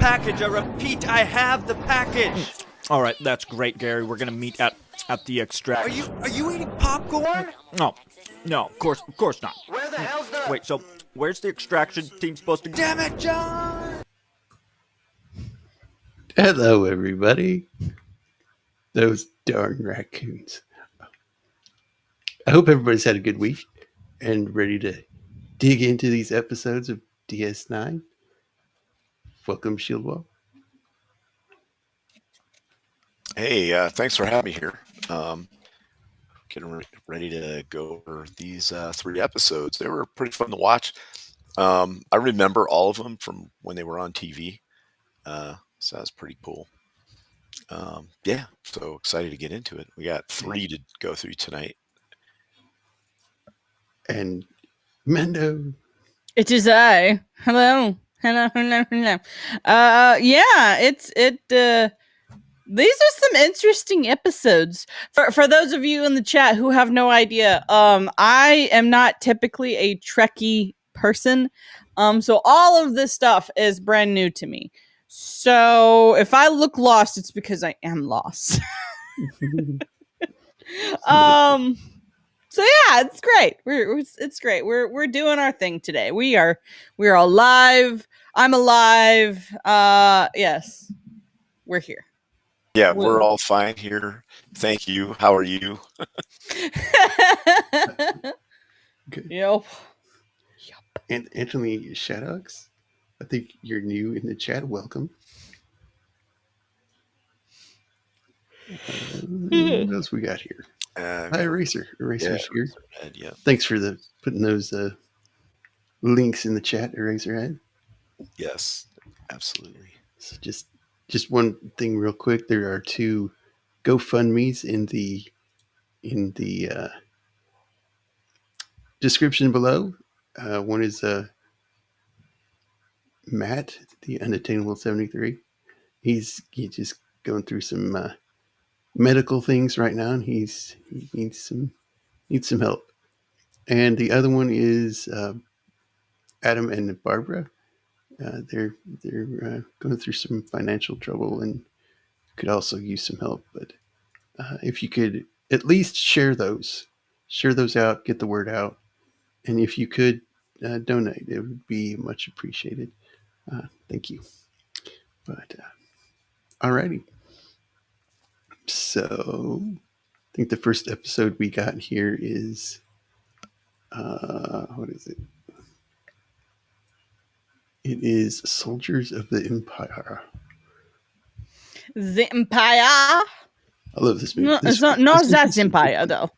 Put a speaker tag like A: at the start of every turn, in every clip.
A: package. I repeat, I have the package.
B: All right, that's great, Gary. We're gonna meet at the extract.
A: Are you eating popcorn?
B: No, of course not.
A: Where the hell's the...
B: Wait, so where's the extraction team supposed to go?
A: Damn it, John!
C: Hello, everybody. Those darn raccoons. I hope everybody's had a good week and ready to dig into these episodes of DS9. Welcome, Shieldwall.
D: Hey, thanks for having me here. Getting ready to go over these 3 episodes. They were pretty fun to watch. I remember all of them from when they were on TV. So that's pretty cool. Yeah, so excited to get into it. We got 3 to go through tonight.
C: And Mando.
E: It is I. Hello. Yeah, these are some interesting episodes. For those of you in the chat who have no idea, I am not typically a Trekkie person. So all of this stuff is brand new to me. So if I look lost, it's because I am lost. So yeah, it's great. It's great. We're doing our thing today. We're alive. I'm alive. Yes, we're here.
D: Yeah, we're all fine here. Thank you. How are you?
C: Good.
E: Yep.
C: And Anthony Shadows, I think you're new in the chat. Welcome. What else we got here? Hi, Eraser. Eraser's here.
D: Yeah.
C: Thanks for putting those links in the chat, Eraserhead.
D: Yes, absolutely.
C: So just one thing real quick. There are 2 GoFundMe's in the description below. One is Matt, the Unattainable 73. He's just going through some medical things right now, and he needs some help. And the other one is Adam and Barbara. They're going through some financial trouble and could also use some help. But if you could at least share those out, get the word out, and if you could donate, it would be much appreciated. Thank you. But alrighty. So I think the first episode we got here is what is it? It is Soldiers of the Empire.
E: The Empire.
C: I love this movie.
E: No, it's not that Empire though.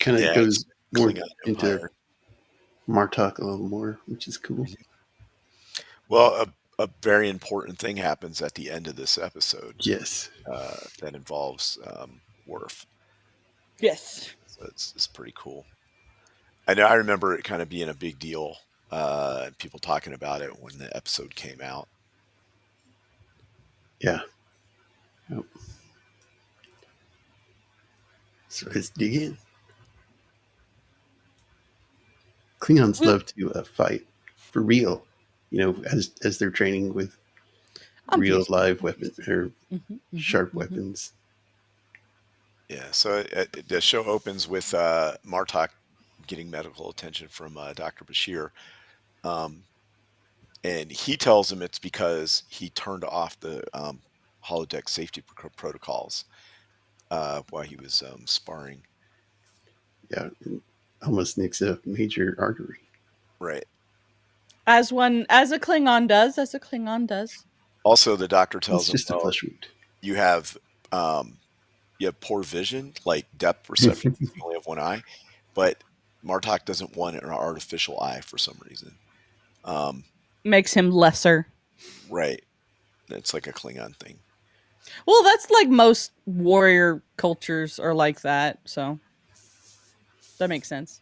C: Kind of goes more
D: Klingon
C: into
D: Empire.
C: Martok a little more, which is cool.
D: Well, a very important thing happens at the end of this episode.
C: Yes.
D: That involves Worf.
E: Yes.
D: So it's pretty cool. I remember it kind of being a big deal. People talking about it when the episode came out.
C: Yeah. Yep. So let's dig in. Klingons love to fight for real, as they're training with real live weapons or sharp weapons.
D: Yeah, so the show opens with Martok getting medical attention from Dr. Bashir. And he tells him it's because he turned off the holodeck safety protocols while he was sparring.
C: Yeah, almost nicks a major artery.
D: Right.
E: As a Klingon does.
D: Also, the doctor tells him,
C: It's just a flesh wound.
D: you have poor vision, like depth perception. You only have one eye, but Martok doesn't want an artificial eye for some reason.
E: Makes him lesser.
D: Right. It's like a Klingon thing.
E: Well, that's like most warrior cultures are like that, so that makes sense.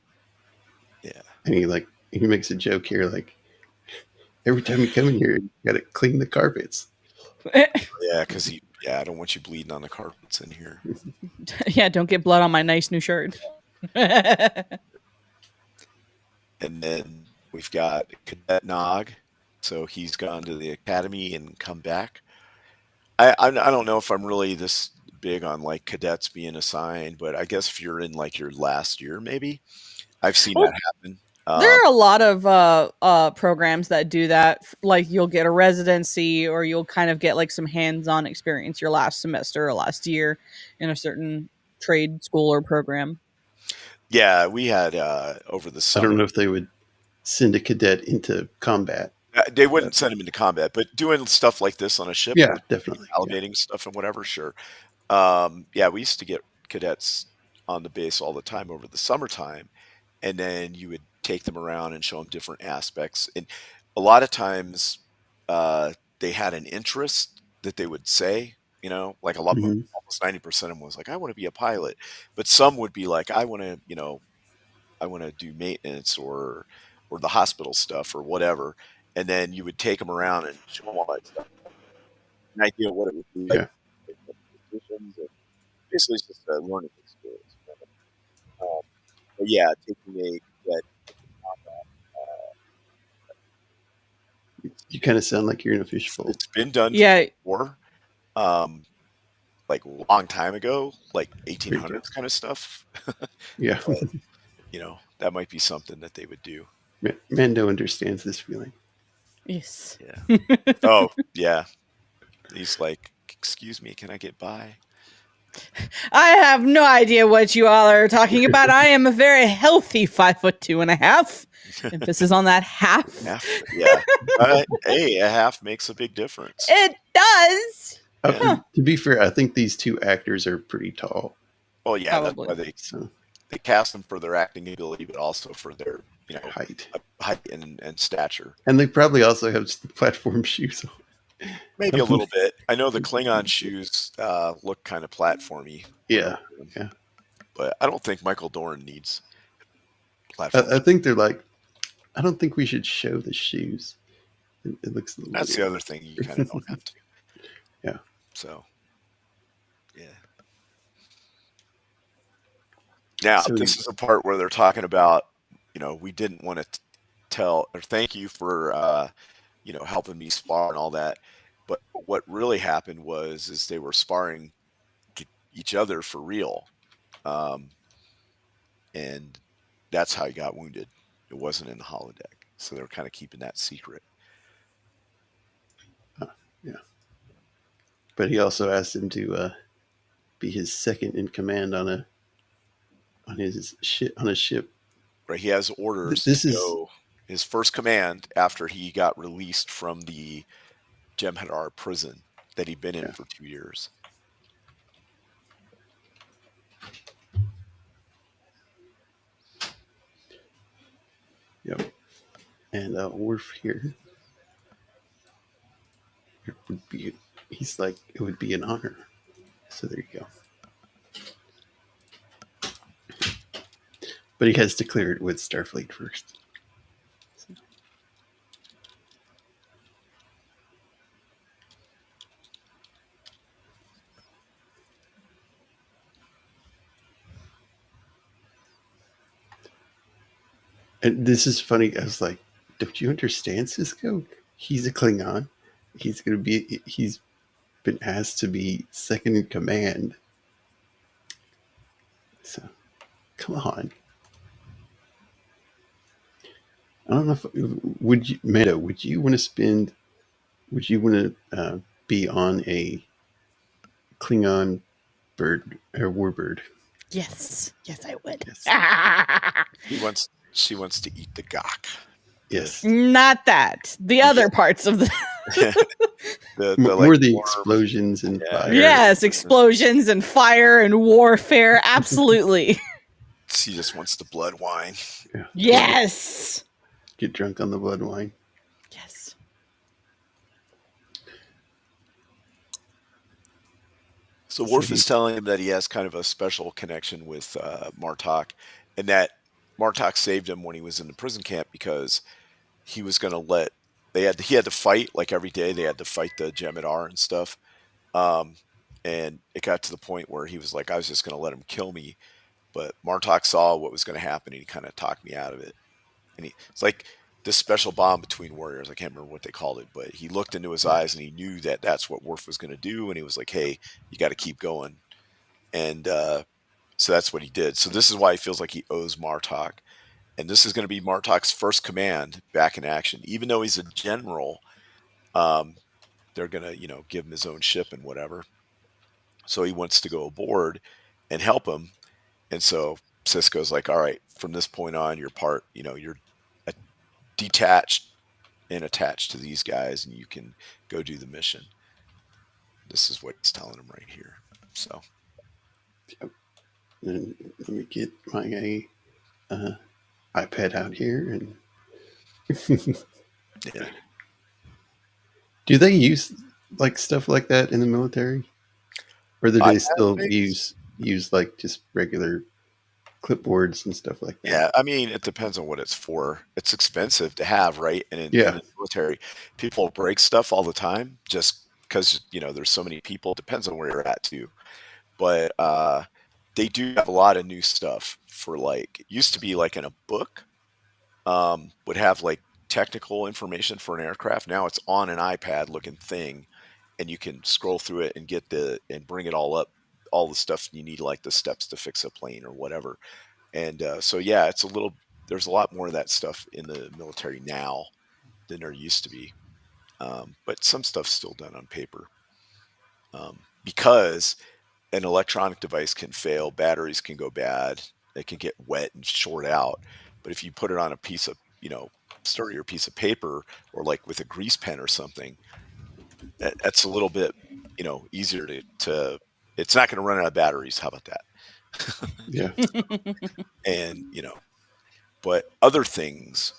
D: Yeah.
C: And he makes a joke here, like, every time you come in here, you gotta clean the carpets.
D: Yeah, because I don't want you bleeding on the carpets in here.
E: Yeah, don't get blood on my nice new shirt.
D: And then we've got Cadet Nog So he's gone to the academy and come back. I don't know if I'm really this big on like cadets being assigned, but I guess if you're in like your last year, maybe I've seen
E: Well,
D: that happen.
E: there are a lot of programs that do that. Like you'll get a residency, or you'll kind of get like some hands-on experience your last semester or last year in a certain trade school or program.
D: Yeah, we had over the
C: I
D: summer.
C: don't know if they would send a cadet into combat.
D: They wouldn't send him into combat, but doing stuff like this on a ship,
C: Yeah, definitely.
D: validating stuff and whatever, sure. Yeah, we used to get cadets on the base all the time over the summertime, and then you would take them around and show them different aspects. And a lot of times, they had an interest that they would say, like
C: Mhm.
D: almost 90% of them was like, I want to be a pilot, but some would be like, I want to do maintenance or the hospital stuff or whatever. And then you would take them around and show them all that stuff, an idea of what it would be like.
C: Yeah.
D: Positions, and basically, it's just a learning experience. But yeah, taking a cadet
C: You kind of sound like you're in a fishbowl.
D: it's been done
E: Yeah,
D: before, like a long time ago, like 1800s kind of stuff.
C: Yeah.
D: That might be something that they would do.
C: Mando understands this feeling.
E: yes.
D: Yeah. Oh, yeah. He's like, excuse me, can I get by?
E: I have no idea what you all are talking about. I am a very healthy 5'2.5". Emphasis on that half.
D: Half, yeah. Hey, a half makes a big difference.
E: It does.
C: To be fair, I think these two actors are pretty tall.
D: Well, yeah,
E: Probably.
D: that's why
C: So
D: they cast them for their acting ability, but also for their
C: height.
D: height and stature.
C: And they probably also have platform shoes on.
D: Maybe a little bit. I know the Klingon shoes look kind of platformy.
C: Yeah.
D: But I don't think Michael Dorn needs platform.
C: I think they're like, I don't think we should show the shoes. It looks a little
D: That's
C: weird.
D: the other thing. You kind of don't have to.
C: Yeah.
D: So, yeah. Now,
C: So
D: this is the part where they're talking about, we didn't want to tell, or thank you for, helping me spar and all that. But what really happened is they were sparring each other for real. And that's how he got wounded. It wasn't in the holodeck. So they were kind of keeping that secret.
C: Yeah. But he also asked him to be his second in command on a ship.
D: Right. He has orders
C: This
D: to
C: is
D: go his first command after he got released from the Jem'Hadar prison that he'd been in for 2 years.
C: Yep. And Worf here. He's like, it would be an honor. So there you go. But he has to clear it with Starfleet first. And this is funny. I was like, don't you understand, Sisko? He's a Klingon. He's been asked to be second in command. So, come on. I don't know if Mando, would you want to be on a Klingon bird or warbird?
E: Yes, I would.
C: Yes.
D: She wants to eat the gok.
C: Yes.
E: Not that. The other parts of the
C: More the explosions and fire.
E: yes, explosions and fire and warfare. Absolutely.
D: She just wants the blood wine.
C: Yeah.
E: Yes.
C: Get drunk on the blood wine.
E: Yes.
D: So Worf is telling him that he has kind of a special connection with Martok, and that Martok saved him when he was in the prison camp because he was going to he had to fight like every day. They had to fight the Jem'Hadar and stuff. And it got to the point where he was like, I was just going to let him kill me. But Martok saw what was going to happen and he kind of talked me out of it. And it's like, this special bond between warriors. I can't remember what they called it, but he looked into his eyes and he knew that that's what Worf was going to do. And he was like, hey, you got to keep going. And so that's what he did. So this is why he feels like he owes Martok. And this is going to be Martok's first command back in action. Even though he's a general, they're going to, give him his own ship and whatever. So he wants to go aboard and help him. And so Sisko's like, all right, from this point on, you're part, you're detached and attached to these guys, and you can go do the mission. This is what he's telling him right here. So,
C: and let me get my iPad out here. And
D: yeah.
C: Do they use like stuff like that in the military, or do they still
D: iPad-based?
C: use like just regular clipboards and stuff like that?
D: Yeah, I mean, it depends on what it's for. It's expensive to have, right? And in the military, people break stuff all the time just because, there's so many people. Depends on where you're at, too. But they do have a lot of new stuff for, like, it used to be like in a book, would have, like, technical information for an aircraft. Now it's on an iPad looking thing, and you can scroll through it and and bring it all up, all the stuff you need, like the steps to fix a plane or whatever. And so, yeah, there's a lot more of that stuff in the military now than there used to be. But some stuff's still done on paper because an electronic device can fail, batteries can go bad, they can get wet and short out. But if you put it on a piece of, sturdier piece of paper or like with a grease pen or something, that's a little bit, easier to it's not going to run out of batteries. How about that?
C: Yeah.
D: And, but other things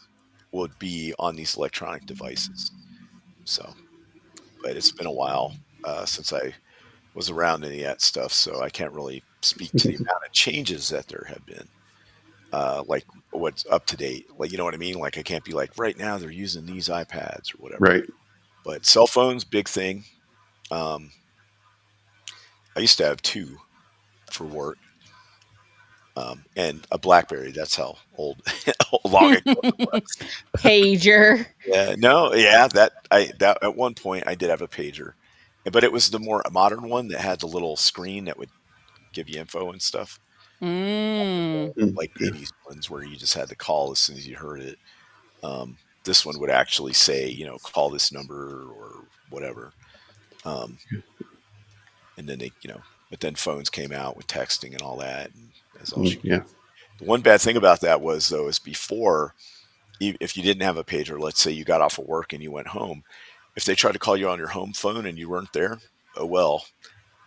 D: would be on these electronic devices. So, but it's been a while since I was around any of that stuff, so I can't really speak to the amount of changes that there have been, like what's up to date. Like, you know what I mean? Like, I can't be like, right now they're using these iPads or whatever.
C: Right.
D: But cell phones, big thing. I used to have 2 for work. And a BlackBerry. That's how long ago it was.
E: Pager.
D: Yeah, no, yeah, that at one point I did have a pager, but it was the more modern one that had the little screen that would give you info and stuff, like
C: Yeah.
D: 80s ones where you just had to call as soon as you heard it. This one would actually say, call this number or whatever. And then but then phones came out with texting and all that. And as all
C: Yeah.
D: The one bad thing about that was, though, is before, if you didn't have a pager, let's say you got off of work and you went home, if they tried to call you on your home phone and you weren't there, oh well.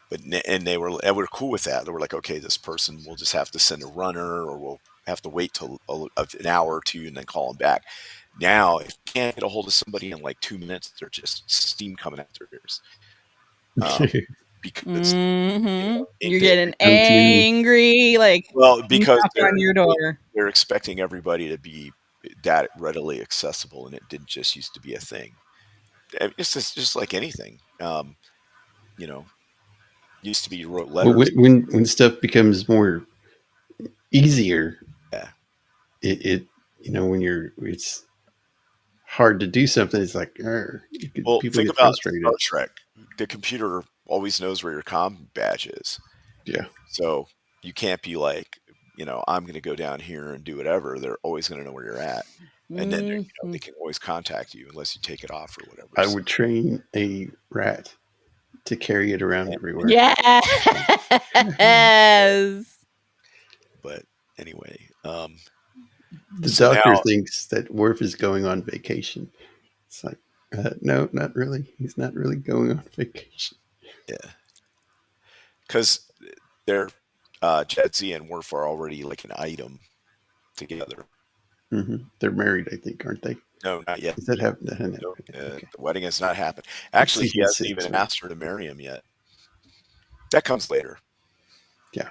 D: But and they were cool with that. They were like, okay, this person will just have to send a runner, or we'll have to wait till an hour or two and then call them back. Now, if you can't get a hold of somebody in like 2 minutes, they're just steam coming out their ears. Because
E: You're getting angry, like,
D: well, because
E: on your door.
D: They're expecting everybody to be that readily accessible, and it didn't just used to be a thing. It's just like anything. Used to be you wrote letters.
C: Well, when stuff becomes more easier,
D: Yeah.
C: It when it's hard to do something. It's like,
D: well,
C: people
D: think
C: get
D: about
C: frustrated.
D: Star Trek. The computer always knows where your comm badge is.
C: Yeah.
D: So you can't be like, I'm going to go down here and do whatever. They're always going to know where you're at, and then they can always contact you unless you take it off or whatever.
C: I would train a rat to carry it around everywhere.
E: Yes.
D: But anyway,
C: the doctor thinks that Worf is going on vacation. It's like, no, not really. He's not really going on vacation.
D: Yeah, because they're Jadzia and Worf are already like an item together.
C: Mm-hmm. They're married, I think, aren't they?
D: No, not yet.
C: Does that happen?
D: No, okay. The wedding has not happened. Actually, he hasn't even asked her to marry him yet. That comes later.
C: Yeah.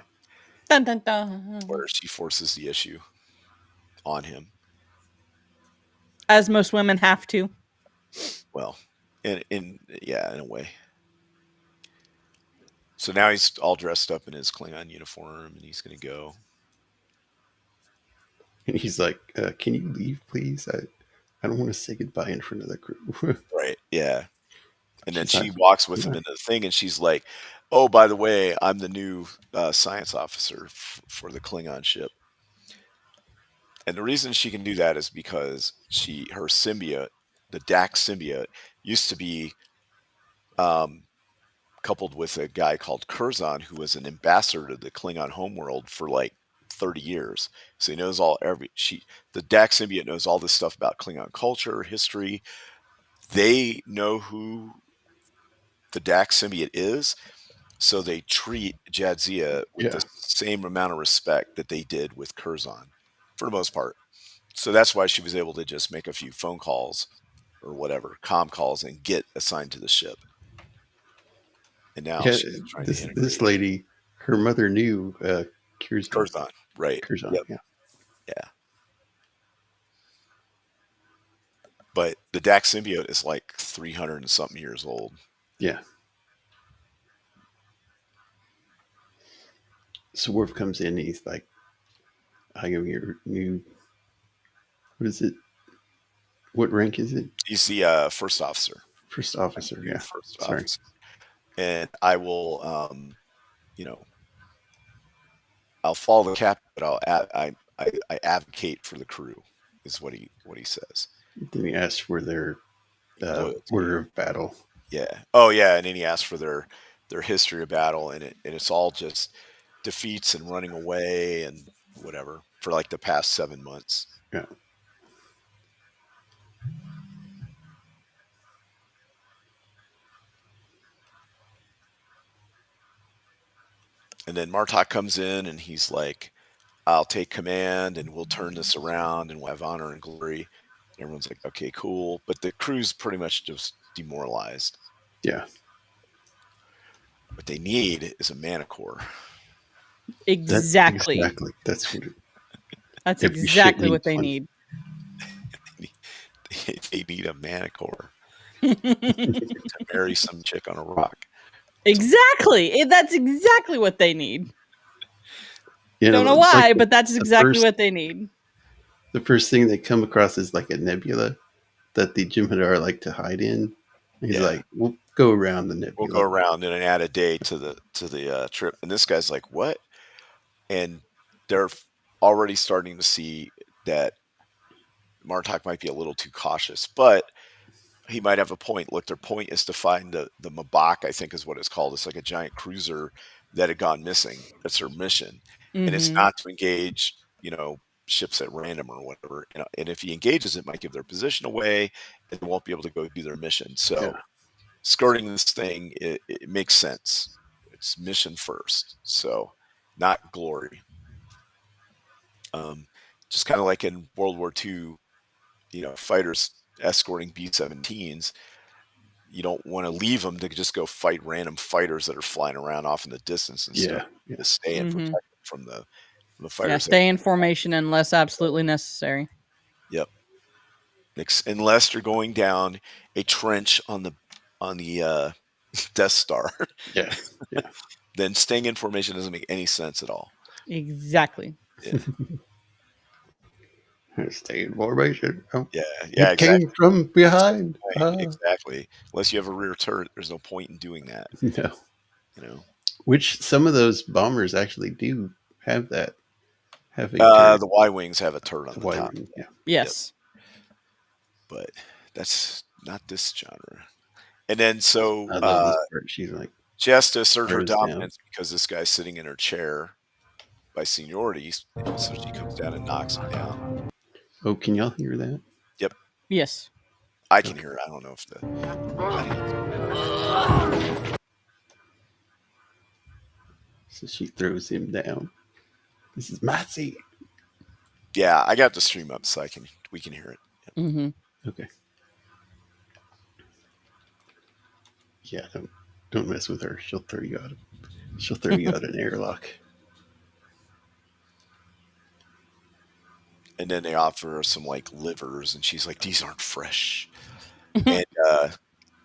E: Dun, dun, dun.
D: Where she forces the issue on him.
E: As most women have to.
D: Well, in a way. So now he's all dressed up in his Klingon uniform, and he's going to go.
C: And he's like, "Can you leave, please? I don't want to say goodbye in front of the crew.
D: Right. Yeah. And then
C: She's
D: she
C: like,
D: walks with him
C: "Yeah."
D: into the thing, and she's like, "Oh, by the way, I'm the new science officer for the Klingon ship." And the reason she can do that is because her symbiote, the Dax symbiote, used to be coupled with a guy called Curzon, who was an ambassador to the Klingon homeworld for like 30 years. So he knows the Dax symbiote knows all this stuff about Klingon culture, history. They know who the Dax symbiote is, so they treat Jadzia with the
C: Yeah.
D: same amount of respect that they did with Curzon, for the most part. So that's why she was able to just make a few phone calls or whatever, comm calls, and get assigned to the ship. And now
C: Yeah.
D: she's trying to
C: This
D: integrate
C: lady, her mother knew
D: Curzon, right?
C: Curzon,
D: Yep.
C: yeah.
D: Yeah. But the Dax symbiote is like 300 and something years old.
C: Yeah. So Worf comes in, and he's like, I am your new, what is it? What rank is it?
D: He's the first officer.
C: First officer, yeah.
D: First
C: Sorry.
D: officer. And I will, I'll follow the captain, but I advocate for the crew, is what he says.
C: Then he asks for their
D: Loyalty.
C: order of battle.
D: Yeah. Oh yeah. And then he asks for their history of battle, and it's all just defeats and running away and whatever for like the past 7 months.
C: Yeah.
D: And then Martok comes in, and he's like, I'll take command, and we'll turn this around, and we'll have honor and glory. And everyone's like, okay, cool. But the crew's pretty much just demoralized.
C: Yeah.
D: What they need is a mana core.
E: Exactly.
C: That's what
E: That's
C: every
E: exactly
C: ship
E: what they
C: needs
E: need.
D: They need a mana core to marry some chick on a rock.
E: Exactly. That's exactly what they need.
C: You
E: Don't know
C: it's
E: why,
C: like
E: but that's exactly
C: first-
E: what they need.
C: the first thing they come across is like a nebula that the Jem'Hadar like to hide in. And he's like, we'll go around the nebula.
D: We'll go around and add a day to the trip. And this guy's like, what? And they're already starting to see that Martok might be a little too cautious, but he might have a point. Look, their point is to find the Mabak, I think is what it's called. It's like a giant cruiser that had gone missing. That's their mission. And it's not to engage, ships at random or whatever. And if he engages, it might give their position away, and they won't be able to go do their mission. So skirting this thing, it makes sense. It's mission first, so not glory. Just kind of like in World War II, fighters escorting B-17s. You don't want to leave them to just go fight random fighters that are flying around off in the distance and stuff. To stay and protect them from the fighters.
E: Yeah, stay in formation unless absolutely necessary.
D: Yep. Unless you're going down a trench on the Death Star.
C: Yeah.
D: Then staying in formation doesn't make any sense at all.
E: Exactly.
D: Yeah.
C: Stay in formation.
D: Yeah,
C: It came from behind.
D: Right, exactly. Unless you have a rear turret, there's no point in doing that.
C: No. Which some of those bombers actually do have that.
D: The Y-wings have a turret on the top.
C: Yeah.
E: Yes.
D: Yep. But that's not this genre. And then so
C: I love this part. She's like,
D: she has to assert her
C: down.
D: dominance because this guy's sitting in her chair by seniority. So she comes down and knocks him down.
C: Oh, can y'all hear that?
D: Yep.
E: Yes.
D: I can hear it. I don't know if
C: So she throws him down. This is my seat.
D: Yeah, I got the stream up so we can hear it.
E: Mm-hmm.
C: Okay. Yeah, don't mess with her. She'll throw you out. She'll throw you out an airlock.
D: And then they offer her some like livers, and she's like, "These aren't fresh." And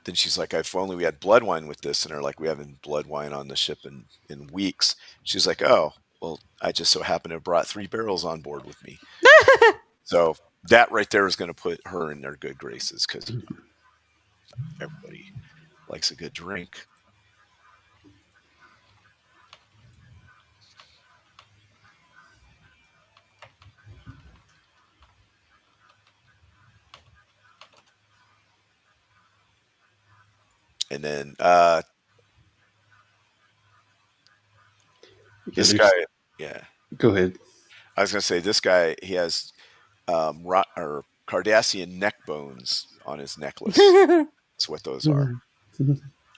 D: then she's like, "If only we had blood wine with this." And they're like, "We haven't blood wine on the ship in weeks." She's like, "Oh, well, I just so happen to have brought 3 barrels on board with me." So that right there is going to put her in their good graces because everybody likes a good drink. And then this guy, yeah.
C: Go ahead.
D: I was going to say this guy, he has or Cardassian neck bones on his necklace. That's what those are.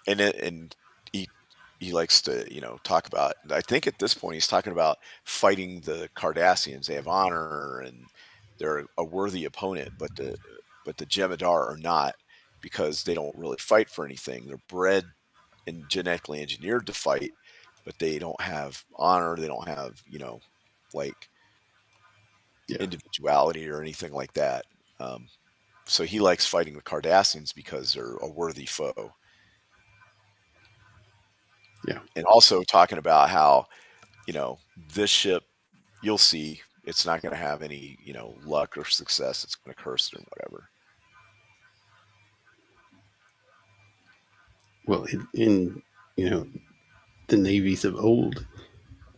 D: And he likes to talk about. I think at this point he's talking about fighting the Cardassians. They have honor and they're a worthy opponent, but the Jem'Hadar are not because they don't really fight for anything. They're bred and genetically engineered to fight, but they don't have honor. They don't have like individuality or anything like that. So he likes fighting the Cardassians because they're a worthy foe.
C: Yeah.
D: And also talking about how, this ship, you'll see, it's not going to have any, luck or success. It's going to curse or whatever.
C: Well, in the navies of old,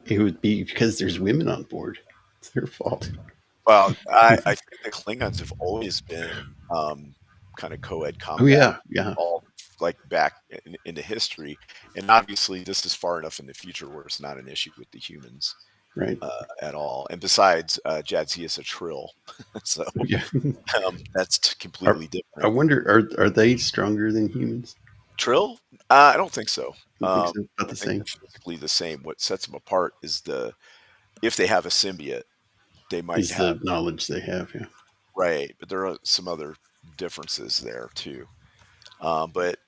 C: it would be because there's women on board. It's their fault.
D: Well, I think the Klingons have always been kind of co-ed combat.
C: Oh, yeah.
D: All like back into history. And obviously this is far enough in the future where it's not an issue with the humans.
C: Right.
D: At all. And besides, Jadzia is a Trill. So that's completely different.
C: I wonder, are they stronger than humans?
D: Trill? I don't think so.
C: I think about the same.
D: Physically the same. What sets them apart is if they have a symbiote, they might have
C: the knowledge they have. Yeah.
D: Right, but there are some other differences there too. But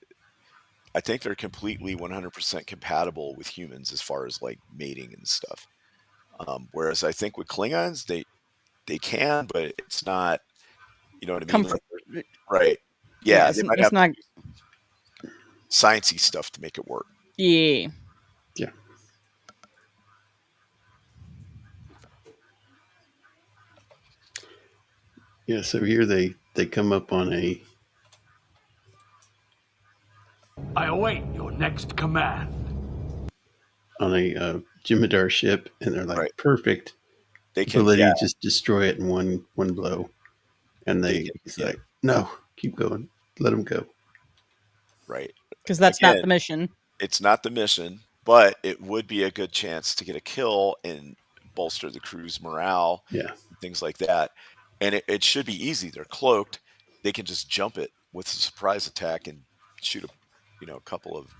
D: I think they're completely 100% compatible with humans as far as like mating and stuff. Whereas I think with Klingons, they can, but it's not. You know what I mean? Like, right? Yeah, they might have to do sciencey stuff to make it work.
E: Yeah.
C: Yeah. Yeah. So here they come up on a.
F: I await your next command.
C: On a Jem'Hadar ship, and they're like, perfect.
D: They can
C: just destroy it in one blow. And he's like, no, keep going. Let them go.
D: Right.
E: Because that's not the mission.
D: It's not the mission, but it would be a good chance to get a kill and bolster the crew's morale.
C: Yeah.
D: Things like that. And it should be easy. They're cloaked. They can just jump it with a surprise attack and shoot a couple of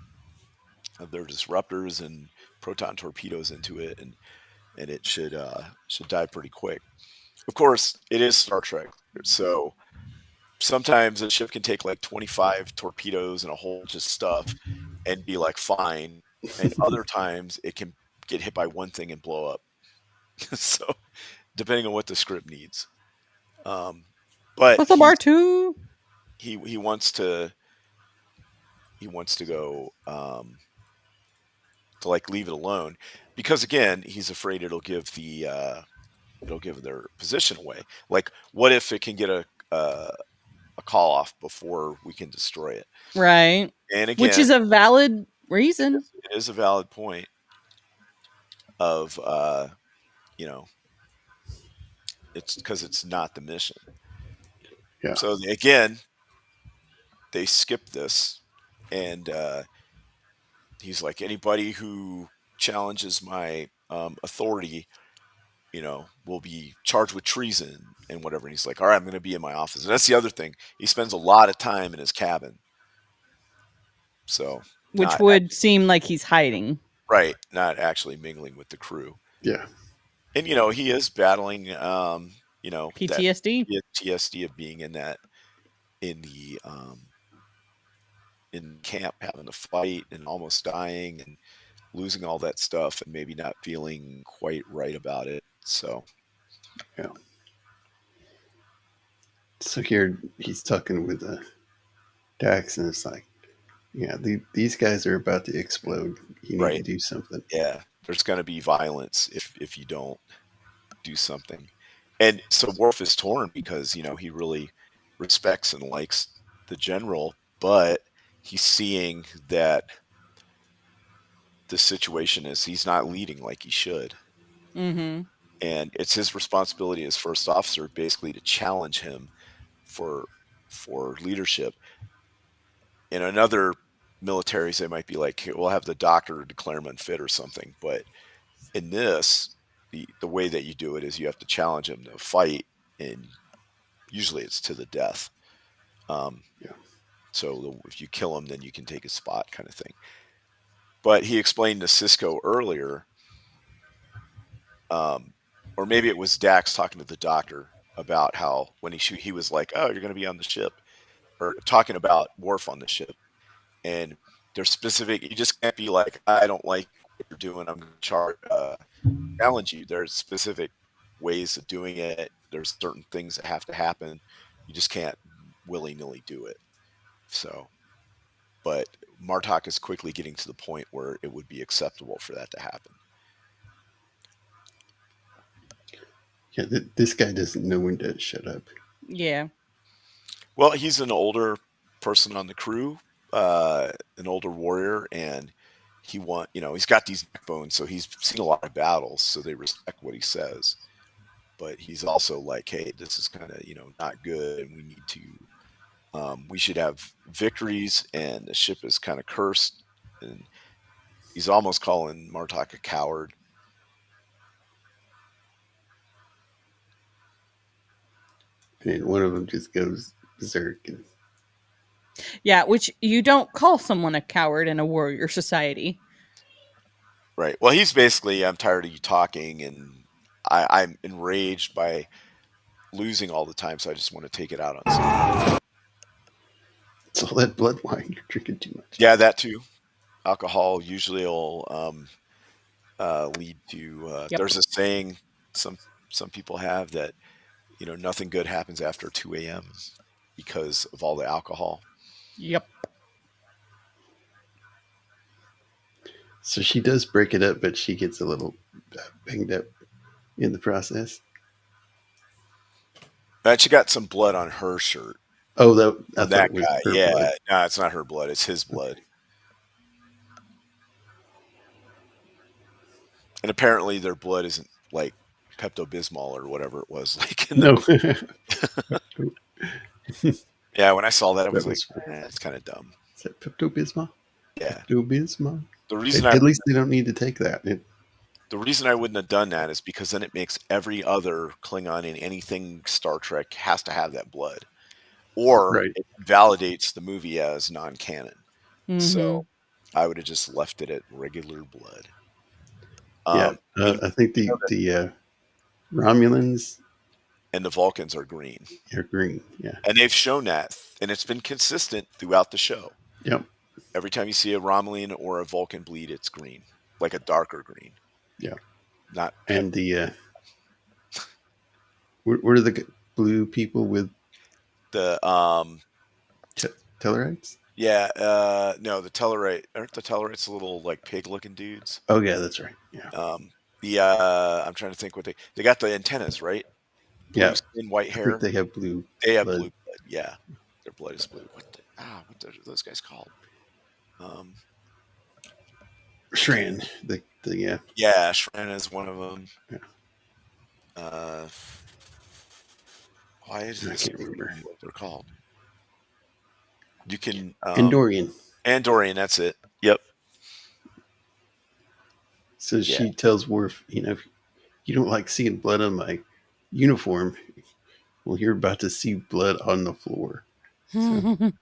D: their disruptors and proton torpedoes into it, and it should die pretty quick. Of course, it is Star Trek, so sometimes a ship can take like 25 torpedoes and a whole bunch of stuff and be like fine, and other times it can get hit by one thing and blow up. So depending on what the script needs. But
E: what's up, R2?
D: He wants to go to like leave it alone because again he's afraid it'll give their position away. Like, what if it can get a call off before we can destroy it?
E: Right.
D: And again,
E: which is a valid reason.
D: It is a valid point of it's because it's not the mission.
C: Yeah.
D: So again, they skip this, and he's like, anybody who challenges my authority, will be charged with treason and whatever. And he's like, all right, I'm going to be in my office. And that's the other thing. He spends a lot of time in his cabin. So,
E: which would seem like he's hiding.
D: Right. Not actually mingling with the crew.
C: Yeah.
D: And, he is battling,
E: PTSD.
D: PTSD of being in camp, having to fight and almost dying and losing all that stuff and maybe not feeling quite right about it. So,
C: yeah. So here he's talking with Dax, and it's like, yeah, these guys are about to explode. You need to do something.
D: Yeah, there's going to be violence if you don't do something. And so Worf is torn because, he really respects and likes the general, but he's seeing that the situation is he's not leading like he should.
E: Mm-hmm.
D: And it's his responsibility as first officer basically to challenge him for leadership. In another militaries, they might be like, "Hey, we'll have the doctor declare him unfit or something." But in this, the way that you do it is you have to challenge him to fight, and usually it's to the death.
C: Yeah.
D: So if you kill him, then you can take his spot, kind of thing. But he explained to Sisko earlier, or maybe it was Dax talking to the doctor about how when he was like, "Oh, you're going to be on the ship," or talking about Worf on the ship, and there's specific. You just can't be like, "I don't like what you're doing. I'm going to challenge you." There's specific ways of doing it. There's certain things that have to happen. You just can't willy-nilly do it. So, but Martok is quickly getting to the point where it would be acceptable for that to happen.
C: Yeah, this guy doesn't know when to shut up.
E: Yeah.
D: Well, he's an older person on the crew, an older warrior, and he's got these backbones, so he's seen a lot of battles, so they respect what he says. But he's also like, "Hey, this is kind of not good, and we need to, we should have victories, and the ship is kind of cursed." And he's almost calling Martok a coward.
C: And one of them just goes berserk. And
E: Yeah, which you don't call someone a coward in a warrior society.
D: Right. Well, he's basically, "I'm tired of you talking, and I'm enraged by losing all the time, so I just want to take it out on someone."
C: it's all that blood wine. You're drinking too much.
D: Yeah, that too. Alcohol usually will lead to.
E: Yep.
D: There's a saying some people have that nothing good happens after 2 a.m. because of all the alcohol.
E: Yep.
C: So she does break it up, but she gets a little banged up in the process.
D: And she got some blood on her shirt.
C: Oh, I thought
D: That
C: it was
D: guy,
C: her
D: yeah.
C: blood.
D: No, it's not her blood. It's his blood. And apparently their blood isn't like Pepto-Bismol or whatever it was like in the
C: No.
D: Yeah, when I saw that, I was
C: That
D: like,
C: was-
D: it's kind of dumb.
C: Is that Pepto-Bismol?
D: Yeah.
C: Pepto-Bismol?
D: The reason
C: At least they don't need to take that.
D: The reason I wouldn't have done that is because then it makes every other Klingon in anything Star Trek has to have that blood, or
C: Right.
D: it validates the movie as non-canon.
E: Mm-hmm.
D: So I would have just left it at regular blood.
C: Yeah, I think the Romulans
D: and the Vulcans are green,
C: are green. Yeah.
D: and they've shown that, and it's been consistent throughout the show.
C: Yep.
D: Every time you see a Romulan or a Vulcan bleed, it's green, like a darker green.
C: Yeah.
D: Not
C: And the what are the blue people with
D: the
C: Tellarites?
D: Yeah, no, the Tellarite aren't the Tellarites little like pig-looking dudes?
C: Oh yeah, that's right. Yeah.
D: I'm trying to think what they got the antennas, right? Blue
C: Yeah.
D: skin, white
C: I
D: hair.
C: think they have blue.
D: They have
C: blood.
D: blue blood. Yeah, their blood is blue. What are those guys called?
C: Shran. The
D: Yeah, Shran is one of them.
C: Yeah.
D: Why is
C: I
D: this
C: can't remember
D: what they're called? You can
C: Andorian.
D: Andorian, that's it. Yep.
C: So she tells Worf, if you don't like seeing blood on my uniform, well, you're about to see blood on the floor. So,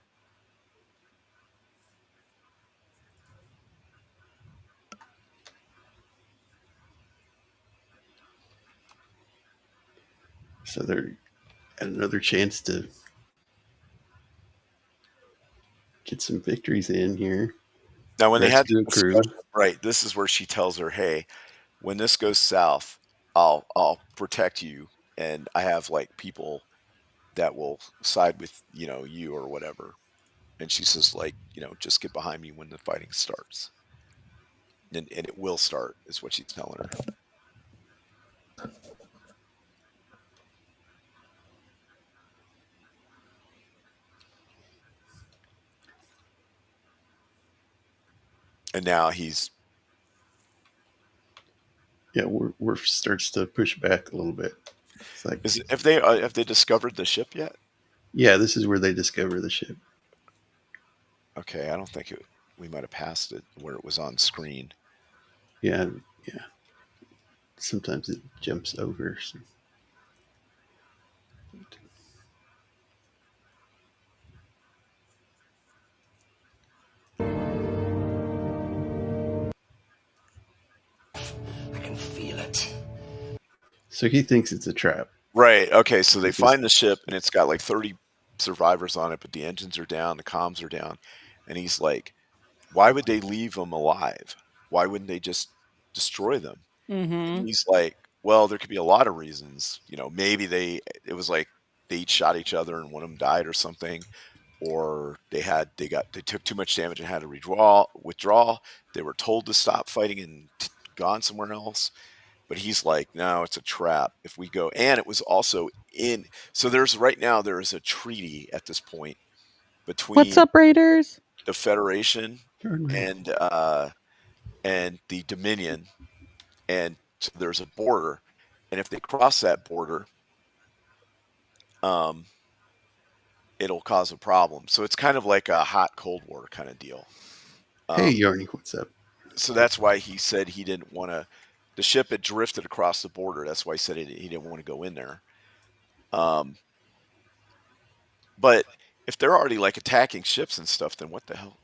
C: so they're at another chance to get some victories in here.
D: Now, when they had
C: Rescue
D: the
C: crew.
D: discussion, right, this is where she tells her, "Hey, when this goes south, I'll protect you, and I have like people that will side with you or whatever." And she says, like, just get behind me when the fighting starts, and it will start, is what she's telling her. And now he's
C: Worf starts to push back a little bit. It's like,
D: have they discovered the ship yet?
C: yeah, this is where they discover the ship.
D: Okay, I don't think we might have passed it where it was on screen.
C: Yeah. Sometimes it jumps over. So.
F: I can feel it.
C: So he thinks it's a trap.
D: Right. Okay, so they
C: Because-
D: find the ship and it's got like 30 survivors on it, but the engines are down, the comms are down, and he's like, why would they leave them alive? Why wouldn't they just destroy them?
E: Mm-hmm.
D: And he's like, well, there could be a lot of reasons. Maybe it was like they each shot each other and one of them died or something, or they took too much damage and had to withdraw. They were told to stop fighting and gone somewhere else. But he's like, no, it's a trap. If we go, and it was also so there is a treaty at this point between
E: What's up, Raiders?
D: the Federation
C: Turn around.
D: and the Dominion, and so there's a border, and if they cross that border, it'll cause a problem. So it's kind of like a hot Cold War kind of deal.
C: Hey, Yarny, what's up?
D: So that's why he said he didn't want to. The ship had drifted across the border. That's why he said he didn't want to go in there. But if they're already like attacking ships and stuff, then what the hell?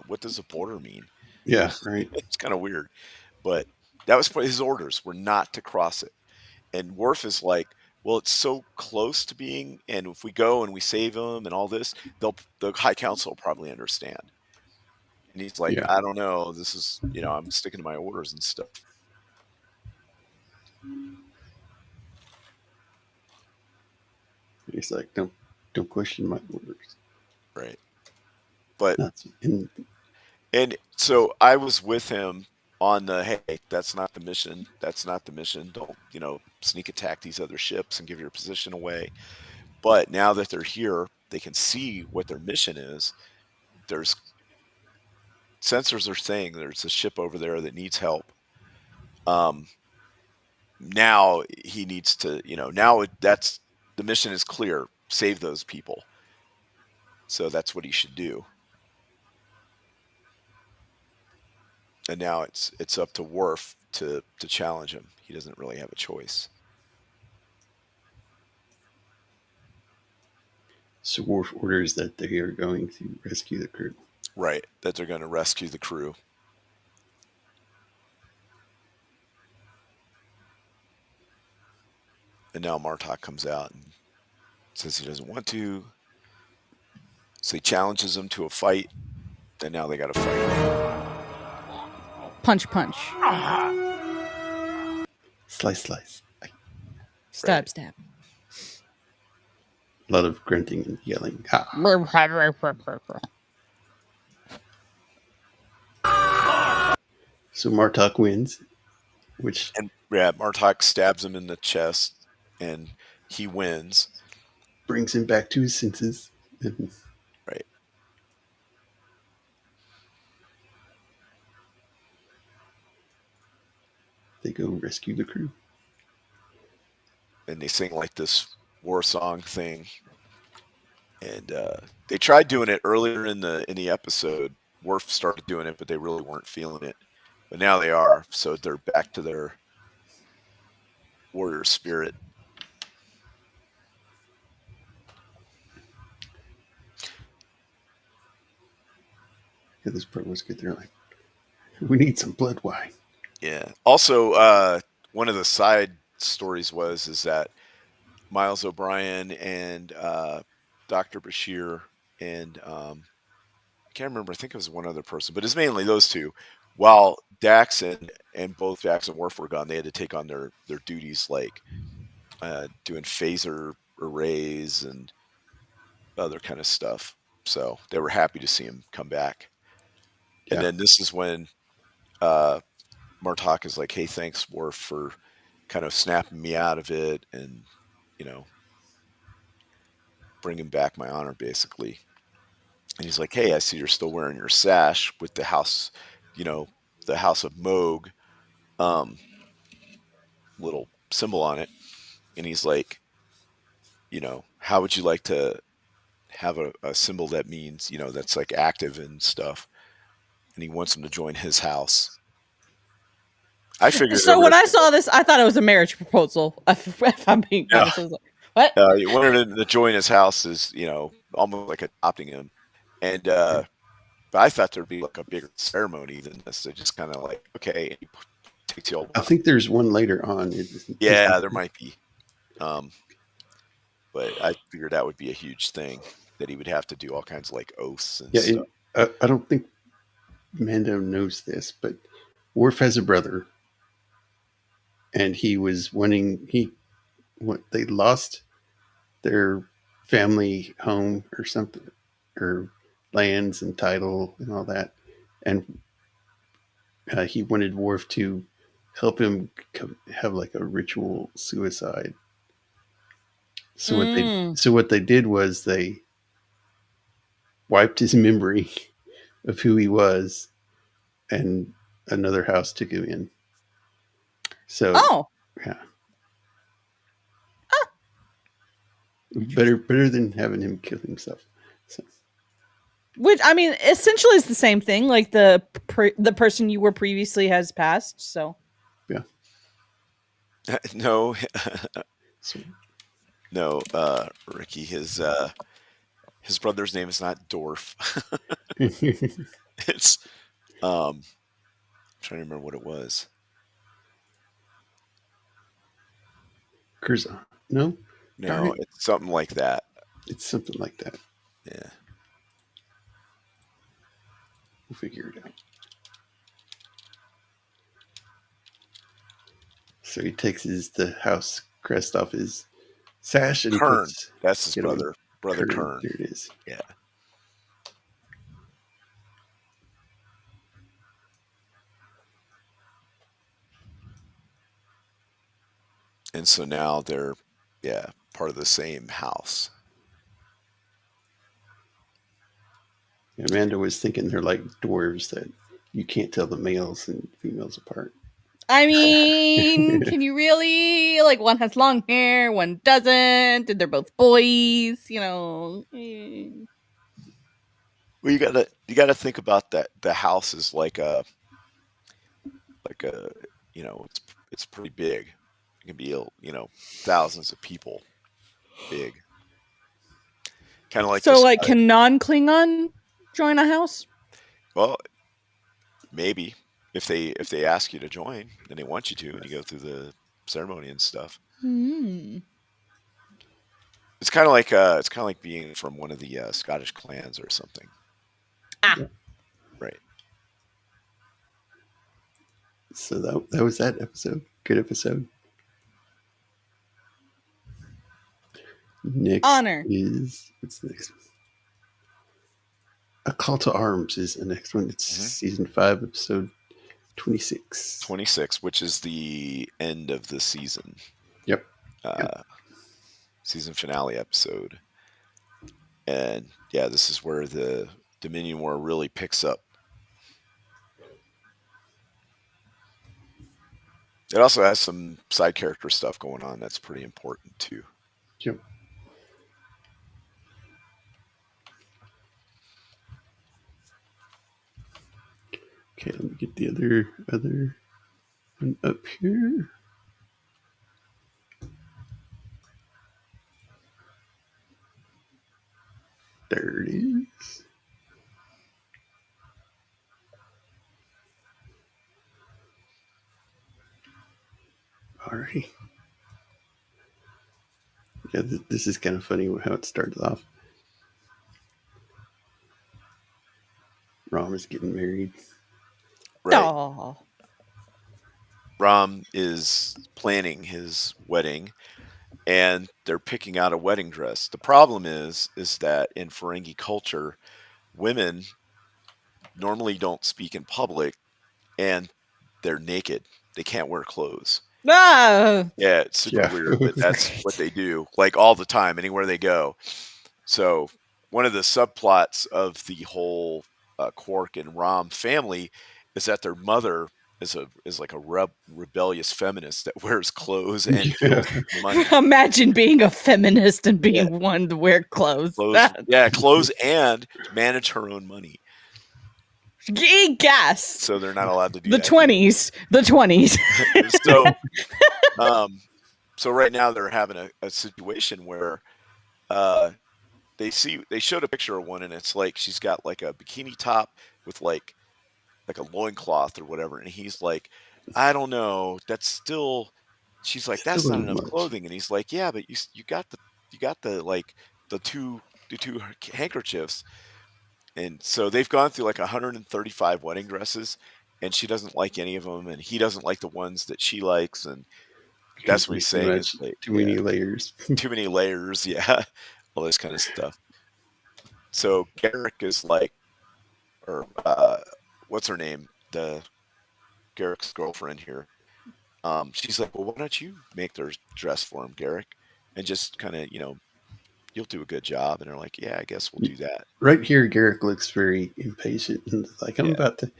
D: What does a border mean?
C: Yeah, right.
D: It's kind of weird. But that was his orders were not to cross it. And Worf is like, well, it's so close to being, and if we go and we save them and all this, the High Council will probably understand. And he's like,
C: Yeah.
D: I don't know. This is, I'm sticking to my orders and stuff.
C: He's like, don't question my orders.
D: Right. But
C: And
D: so I was with him on the, hey, that's not the mission. That's not the mission. Don't, sneak attack these other ships and give your position away. But now that they're here, they can see what their mission is. There's sensors are saying there's a ship over there that needs help. Now he needs to, that's the mission is clear. Save those people. So that's what he should do. And now it's up to Worf to challenge him. He doesn't really have a choice.
C: so Worf orders that they are going to rescue the crew.
D: Right, that they're going to rescue the crew. And now Martok comes out and says he doesn't want to. So he challenges them to a fight. And now they got to fight.
E: Punch, punch.
C: Slice, slice.
E: Stab, stab.
C: A lot of grunting and yelling. Ha. So Martok wins, which
D: And Martok stabs him in the chest, and he wins.
C: brings him back to his senses. And
D: Right.
C: they go rescue the crew.
D: And they sing like this war song thing. And they tried doing it earlier in the episode. Worf started doing it, but they really weren't feeling it. But now they are. So they're back to their warrior spirit.
C: Yeah, this part was good. They're like, we need some blood wine.
D: Yeah. Also, one of the side stories is that Miles O'Brien and Dr. Bashir and I can't remember. I think it was one other person, but it's mainly those two. While Dax and both Dax and Worf were gone, they had to take on their duties, like doing phaser arrays and other kind of stuff. So they were happy to see him come back.
C: Yeah.
D: And then this is when Martok is like, "Hey, thanks, Worf, for kind of snapping me out of it and bringing back my honor, basically." And he's like, "Hey, I see you're still wearing your sash with the house the House of Moog little symbol on it, and he's like, how would you like to have a symbol that means, that's like active and stuff, and he wants him to join his house. I figured.
E: So when I saw this, I thought it was a marriage proposal. If I'm being honest, I was like, what?
D: You wanted him to join his house is, almost like adopting him, and but I thought there'd be like a bigger ceremony than this. They just kind of like, okay, and he takes you all.
C: I think there's one later on.
D: Yeah, there might be. But I figured that would be a huge thing, that he would have to do all kinds of like oaths and stuff.
C: I don't think Mando knows this, but Worf has a brother, and he was wanting they lost their family home or something, or lands and title and all that, and he wanted Worf to help him have like a ritual suicide. So what they did was they wiped his memory of who he was, and another house took him in. So yeah. Better than having him kill himself. So.
E: Which, I mean, essentially is the same thing. Like the person you were previously has passed. So
C: yeah.
D: No, no, Ricky. His brother's name is not Dorf. It's I'm trying to remember what it was.
C: Curzon. No,
D: it's something like that.
C: It's something like that.
D: Yeah,
C: we'll figure it out. So he takes the house crest off his sash, and
D: Kern. That's his brother. Brother Kern.
C: There it is.
D: Yeah. And so now they're, part of the same house.
C: Amanda was thinking they're like dwarves, that you can't tell the males and females apart.
E: I mean, can you really? Like, one has long hair, one doesn't, and they're both boys. Well,
D: you gotta think about that. The house is like a, it's pretty big. It can be, thousands of people big. Kind of like
E: so. Like, can non-Klingon join a house?
D: Well, maybe if they ask you to join, then they want you to, and you go through the ceremony and stuff. It's kind of like being from one of the Scottish clans or something. Right.
C: So that was that episode. Good episode. Next
E: Honor
C: is, what's the next one? A Call to Arms is the next one. It's season 5, episode 26.
D: 26, which is the end of the season.
C: Yep.
D: Season finale episode. And this is where the Dominion War really picks up. It also has some side character stuff going on that's pretty important too.
C: Yep. Okay, let me get the other one up here. There it is. Alrighty. Yeah, this is kind of funny how it started off. Rom is getting married.
D: Right.
E: Aww.
D: Rom is planning his wedding, and they're picking out a wedding dress. The problem is that in Ferengi culture, women normally don't speak in public, and they're naked. They can't wear clothes.
E: Ah!
D: Yeah, it's super weird, but that's what they do, like all the time, anywhere they go. So one of the subplots of the whole Quark and Rom family is that their mother is like a rebellious feminist that wears clothes and
C: Yeah.
D: kills money.
E: Imagine being a feminist and being one to wear clothes.
D: Clothes and manage her own money.
E: Gas.
D: So they're not allowed to do
E: The
D: that.
E: 20s. The 20s.
D: So right now they're having a situation where they showed a picture of one, and it's like she's got like a bikini top with like a loincloth or whatever, and he's like, I don't know, that's still, she's like, that's not enough clothing, and he's like, yeah, but you got the like the two handkerchiefs. And so they've gone through like 135 wedding dresses, and she doesn't like any of them, and he doesn't like the ones that she likes, and that's what he's saying is like,
C: too many layers.
D: too many layers, yeah, all this kind of stuff. So Garrick is like, or what's her name? The Garrick's girlfriend here. She's like, well, why don't you make their dress for him, Garrick, and just kind of, you'll do a good job. And they're like, yeah, I guess we'll do that.
C: Right here, Garrick looks very impatient and like, I'm about to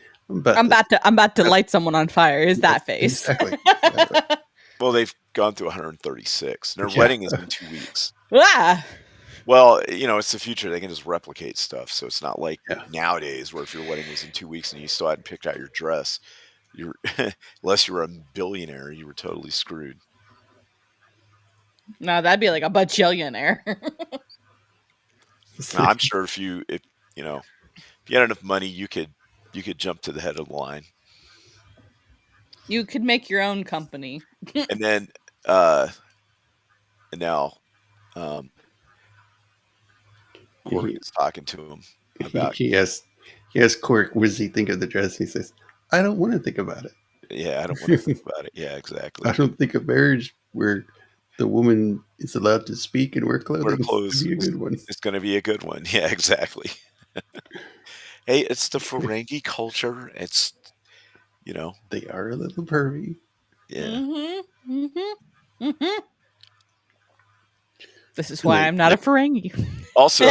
E: light someone on fire. Is that face?
C: Exactly.
D: Well, they've gone through 136. Their wedding is in 2 weeks.
E: Ah.
D: Well, it's the future. They can just replicate stuff. So it's not like nowadays where if your wedding was in 2 weeks and you still hadn't picked out your dress, unless you were a billionaire, you were totally screwed.
E: No, that'd be like a bajillionaire.
D: Now, I'm sure if you had enough money, you could jump to the head of the line.
E: You could make your own company.
D: And then, and now, Corey is talking to him about.
C: He asked Cork, what does he think of the dress? He says, I don't want to think about it.
D: Yeah, I don't want to think about it. Yeah, exactly.
C: I don't think a marriage where the woman is allowed to speak and wear clothing is going to be a good one.
D: It's going to be a good one. Yeah, exactly. Hey, it's the Ferengi culture. It's,
C: they are a little pervy.
D: Yeah.
E: This is why I'm not a Ferengi.
D: Also,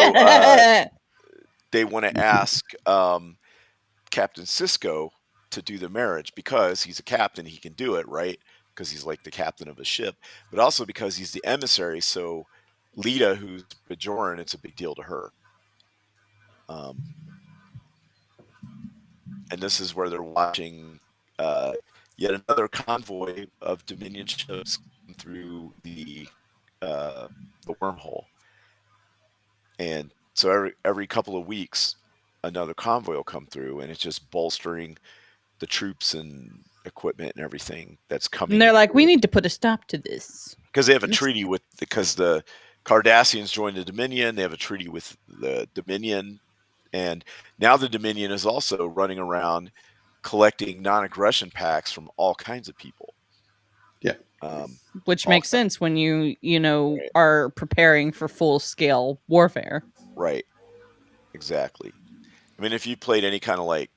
D: they want to ask Captain Sisko to do the marriage because he's a captain. He can do it, right? Because he's like the captain of a ship, but also because he's the emissary. So Lita, who's Bajoran, it's a big deal to her. And this is where they're watching yet another convoy of Dominion ships through the wormhole. And so every couple of weeks, another convoy will come through, and it's just bolstering the troops and equipment and everything that's coming.
E: And they're like, we need to put a stop to this.
D: Because they have a treaty because the Cardassians joined the Dominion. They have a treaty with the Dominion. And now the Dominion is also running around collecting non-aggression pacts from all kinds of people.
C: Yeah.
E: Which makes sense when you are preparing for full-scale warfare.
D: Right. Exactly. I mean, if you played any kind of like,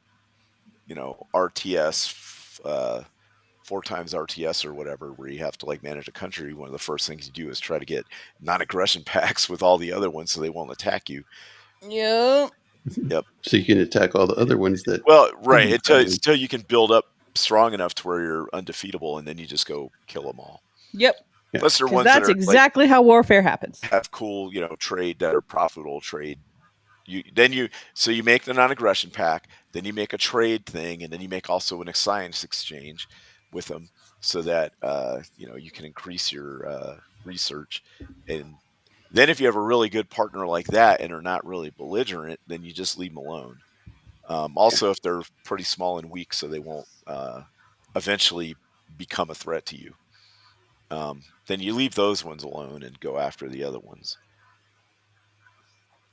D: RTS, 4 times RTS or whatever, where you have to like manage a country, one of the first things you do is try to get non-aggression pacts with all the other ones so they won't attack you.
E: Yep.
C: So you can attack all the other ones that.
D: Well, right. Until you can build up strong enough to where you're undefeatable, and then you just go kill them all.
E: Yep.
D: Unless they're ones
E: that's
D: that are,
E: exactly how warfare happens.
D: Have cool, trade that are profitable trade. You make the non-aggression pact, then you make a trade thing, and then you make also an science exchange with them, so that you can increase your research. And then if you have a really good partner like that and are not really belligerent, then you just leave them alone. Also, if they're pretty small and weak, so they won't eventually become a threat to you, then you leave those ones alone and go after the other ones.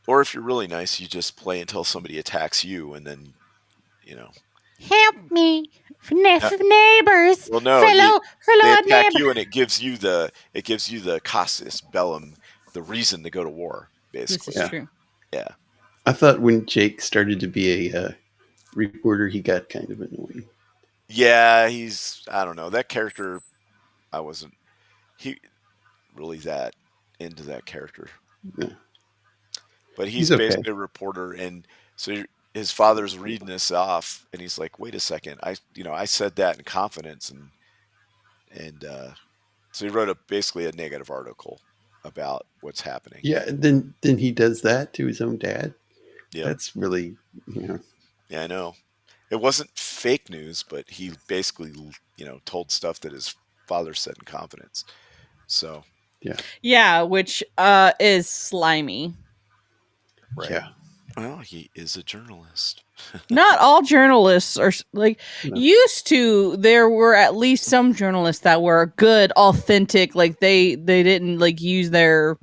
D: Or if you're really nice, you just play until somebody attacks you, and then,
G: Help me, neighbors.
D: Well, no,
G: fellow
D: they attack
G: neighbor.
D: you, and it gives you the casus bellum, the reason to go to war. Basically,
E: This is true.
D: Yeah.
C: I thought when Jake started to be a reporter, he got kind of annoying.
D: Yeah, I don't know, that character. I wasn't really that into that character.
C: Yeah.
D: But he's
C: okay.
D: basically a reporter, and so his father's reading this off, and he's like, "Wait a second, I said that in confidence," and so he wrote basically a negative article about what's happening.
C: Yeah, and then he does that to his own dad.
D: Yeah,
C: That's really, you know,
D: yeah, I know. It wasn't fake news, but he basically, told stuff that his father said in confidence. So,
E: Yeah, which is slimy.
D: right.
C: yeah.
D: Well, he is a journalist.
E: Not all journalists are like
C: No.
E: used to. There were at least some journalists that were good, authentic. Like they didn't like use their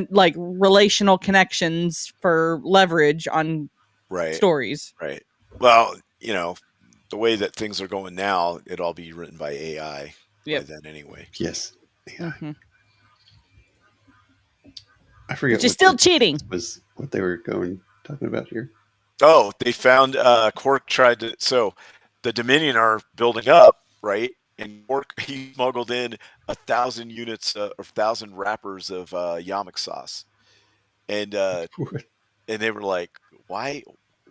E: like relational connections for leverage on
D: Right.
E: stories.
D: Right. Well, the way that things are going now, it'll all be written by AI
E: Yep.
D: by then anyway.
C: Yes. Yeah.
E: Mhm.
C: I forget
E: Which is still
C: the-
E: cheating.
C: was what they were talking about here.
D: Oh, they found Quark tried to. So the Dominion are building up, right? And Quark he smuggled in 1,000 units or 1,000 wrappers of yamak sauce, and they were like, "Why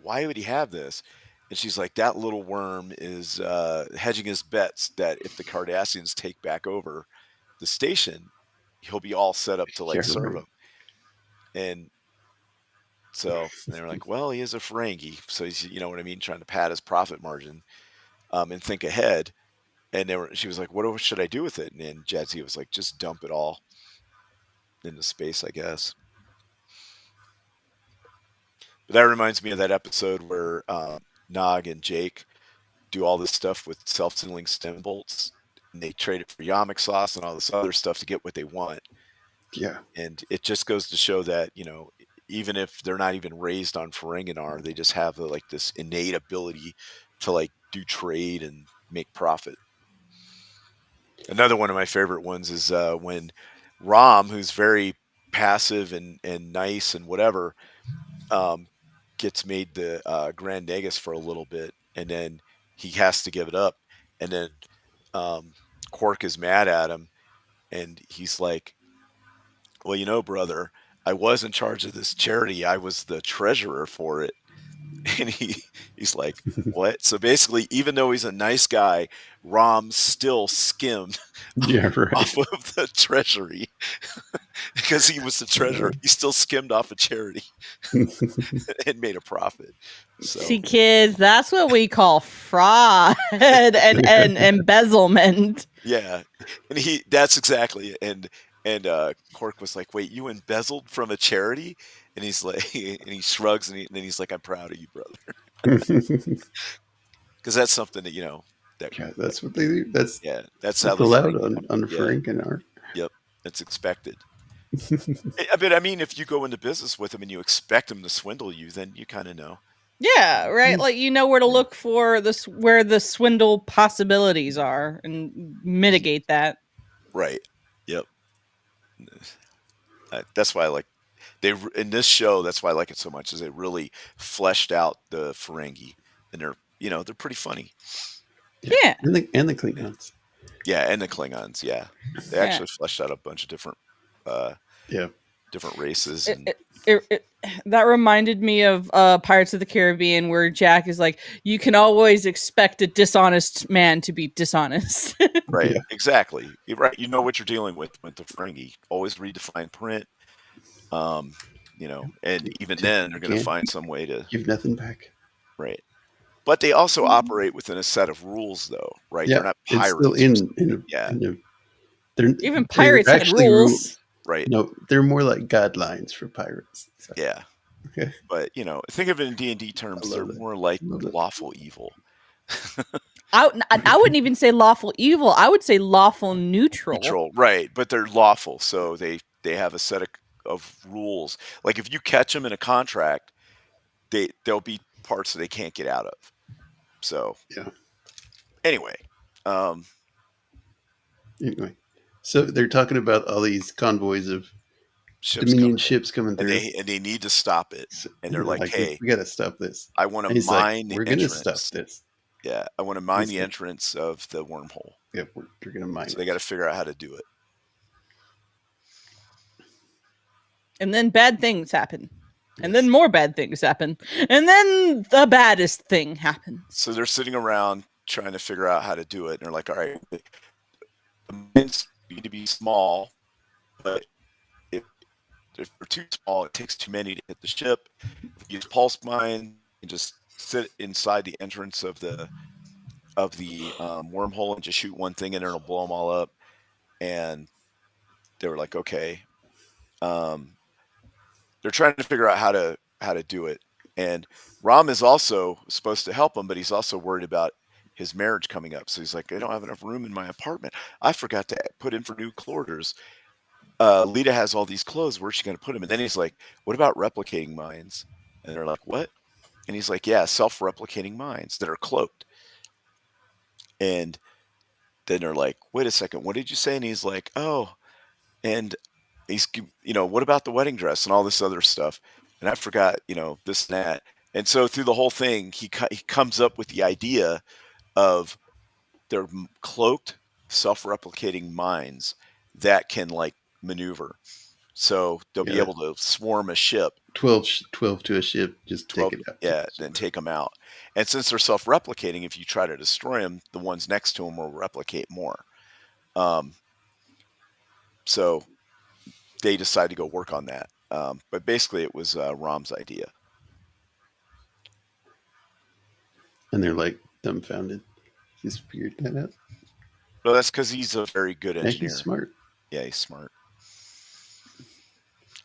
D: would he have this?" And she's like, "That little worm is hedging his bets that if the Cardassians take back over the station, he'll be all set up to
C: Yeah,
D: serve
C: right.
D: them." And so they were like, "Well, he is a Ferengi, so he's what I mean, trying to pad his profit margin and think ahead." And she was like, "What should I do with it?" And then Jadzia was like, "Just dump it all into space, I guess." But that reminds me of that episode where Nog and Jake do all this stuff with self-sealing stem bolts, and they trade it for yamak sauce and all this other stuff to get what they want.
C: Yeah.
D: And it just goes to show that even if they're not even raised on Ferenginar, they just have this innate ability to do trade and make profit. Another one of my favorite ones is when Rom, who's very passive and nice and whatever, gets made the Grand Nagus for a little bit, and then he has to give it up, and then Quark is mad at him, and he's like, "Well, brother, I was in charge of this charity. I was the treasurer for it." And he's like, "What?" So basically, even though he's a nice guy, Rom still skimmed
C: Yeah, right.
D: off of the treasury because he was the treasurer. He still skimmed off a charity and made a profit. So
E: See, kids, that's what we call fraud and embezzlement.
D: yeah, and that's exactly it. And Quark was like, "Wait, you embezzled from a charity?" And he's like, and he shrugs, and then he's like, "I'm proud of you, brother," because that's something that that
C: Yeah, that's what they do. That's
D: that's how
C: allowed
D: Ferengi
C: on
D: yeah.
C: Ferenginar.
D: Yep, it's expected. But I mean, if you go into business with them and you expect them to swindle you, then you kind of know.
E: Yeah, right. Like where to look for this, where the swindle possibilities are, and mitigate that.
D: Right. Yep. That's why I like in this show. That's why I like it so much. Is they really fleshed out the Ferengi, and they're pretty funny.
E: Yeah.
C: And the Klingons.
D: Yeah, and the Klingons. Yeah, they actually fleshed out a bunch of different different races.
E: That reminded me of Pirates of the Caribbean, where Jack is like, "You can always expect a dishonest man to be dishonest."
D: Right,
C: Yeah.
D: exactly. You're right. You know what you're dealing with the Ferengi. Always read the fine print. And even then they're going to find some way to
C: give nothing back.
D: Right. But they also operate within a set of rules, though, right?
C: Yeah,
D: They're not pirates.
C: it's still
E: Even pirates had
C: actually
E: rules.
D: Right.
C: No, they're more like guidelines for pirates. So.
D: Yeah.
C: Okay.
D: But think of it in D&D terms. They're more like lawful evil.
E: I wouldn't even say lawful evil. I would say lawful neutral.
D: Right. But they're lawful, so they have a set of rules. Like if you catch them in a contract, there'll be parts that they can't get out of. So
C: yeah.
D: Anyway,
C: so they're talking about all these convoys of Dominion ships coming through,
D: and they need to stop it. And they're like, "Hey,
C: we got to stop this.
D: I want to mine the
C: We're going to
D: entrance.
C: stop this.
D: Yeah, I want to mine the entrance of the wormhole.
C: Yeah, we're going to mine.
D: So they got to figure out how to do it.
E: And then bad things happen. And then more bad things happen. And then the baddest thing happens.
D: So they're sitting around trying to figure out how to do it. And they're like, all right, the mines need to be small, but if they're too small, it takes too many to hit the ship. If you use pulse mine and just sit inside the entrance of the wormhole and just shoot one thing in, and it'll blow them all up. And they were like, okay. They're trying to figure out how to do it. And Rom is also supposed to help him, but he's also worried about his marriage coming up. So he's like, I don't have enough room in my apartment. I forgot to put in for new quarters. Lita has all these clothes. Where's she going to put them? And then he's like, what about replicating mines? And they're like, what? And he's like, yeah, self-replicating mines that are cloaked. And then they're like, wait a second, what did you say? And he's like, oh, and he's, what about the wedding dress and all this other stuff? And I forgot, this and that. And so through the whole thing, he comes up with the idea of they're cloaked, self-replicating mines that can like maneuver. So they'll be able to swarm a ship.
C: 12 to a ship, just
D: 12,
C: take it out.
D: Yeah, then take them out. And since they're self-replicating, if you try to destroy them, the ones next to them will replicate more. So they decided to go work on that. But basically it was Rom's idea.
C: And they're like dumbfounded. Just figured that out.
D: Well, that's because he's a very good engineer.
C: He's smart.
D: Yeah, he's smart.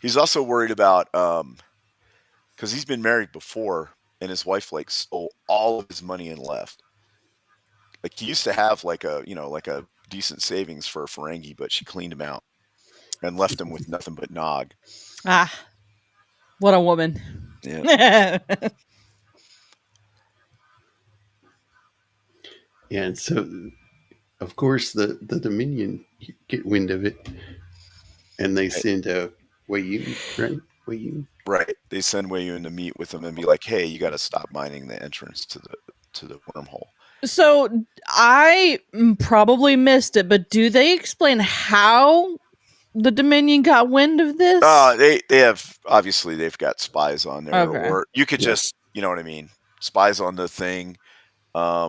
D: He's also worried about because he's been married before, and his wife like stole all of his money and left. Like he used to have like a decent savings for a Ferengi, but she cleaned him out and left him with nothing but nog.
E: Ah, what a woman.
D: Yeah.
C: Yeah, and so of course the Dominion get wind of it, and they send Wei Yun, right? Wei Yun.
D: Right. They send Wei Yun to meet with him and be like, "Hey, you got to stop mining the entrance to the wormhole."
E: So I probably missed it, but do they explain how the Dominion got wind of this?
D: They have, obviously they've got spies on there,
E: Okay.
D: or you could just, you know what I mean, spies on the thing.
C: I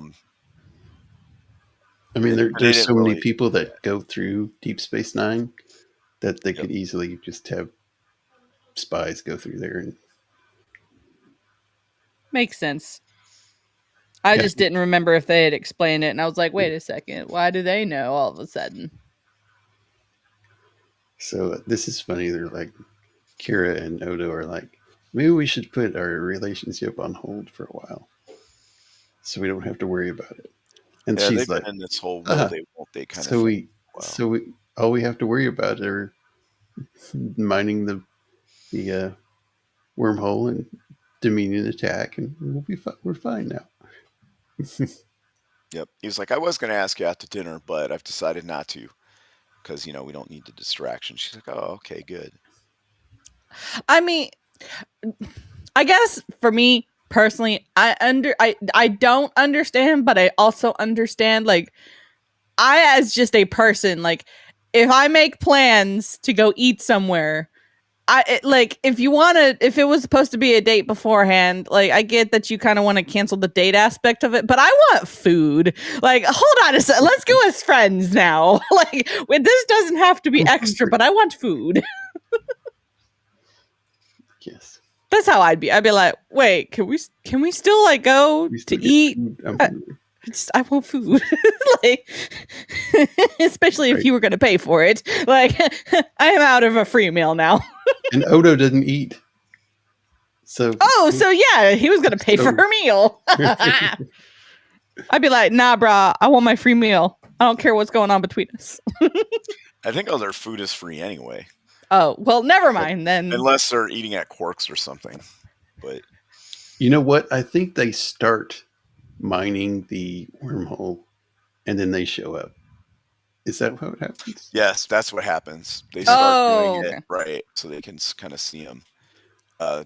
C: mean, there's so many
D: really
C: people that go through Deep Space Nine that they could easily just have spies go through there. And
E: makes sense. I just didn't remember if they had explained it, and I was like, wait a second, why do they know all of a sudden?
C: So this is funny. They're like, Kira and Odo are like, maybe we should put our relationship on hold for a while, so we don't have to worry about it. And she's like,
D: in this whole world, they kind
C: so
D: of
C: we all we have to worry about are mining the wormhole and Dominion attack, and we'll be we're fine now.
D: Yep. He was like, I was going to ask you out to dinner, but I've decided not to because, we don't need the distraction. She's like, oh, okay, good.
E: I mean, I guess for me personally, I don't understand, but I also understand, like, I as just a person, like, if I make plans to go eat somewhere, if it was supposed to be a date beforehand, like, I get that you kind of want to cancel the date aspect of it, but I want food. Like, hold on a second, let's go as friends now. Like, this doesn't have to be extra, but I want food.
C: Yes,
E: that's how I'd be. I'd be like, wait, can we still like go to eat? I want food. Like, especially if you were going to pay for it. Like, I am out of a free meal now.
C: And Odo didn't eat. So
E: yeah, he was going to pay for her meal. I'd be like, nah, brah, I want my free meal. I don't care what's going on between us.
D: I think all their food is free anyway.
E: Oh, well, never mind then.
D: Unless they're eating at Quarks or something. But
C: you know what? I think they start mining the wormhole and then they show up. Is that how it happens?
D: Yes, that's what happens. They start doing it, right, so they can kind of see them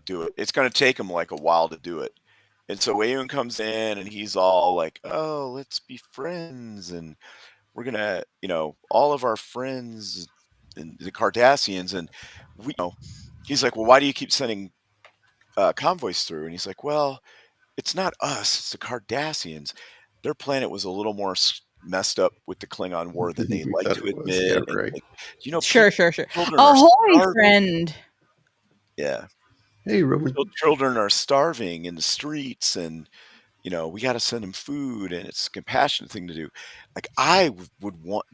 D: do it. It's going to take them like a while to do it. And so Wei Yun comes in and he's all like, oh, let's be friends. And we're going to, all of our friends and the Cardassians. And he's like, well, why do you keep sending convoys through, and he's like, well, it's not us, it's the Cardassians. Their planet was a little more messed up with the Klingon War than they
C: We
D: like
C: thought
D: to
C: it was. Yeah,
D: admit.
C: right.
D: And, you know,
E: Sure.
D: children are
E: Ahoy,
D: starving.
E: friend.
D: Yeah,
C: Hey, Roman.
D: children are starving in the streets, and we got to send them food, and it's a compassionate thing to do. Like I would want,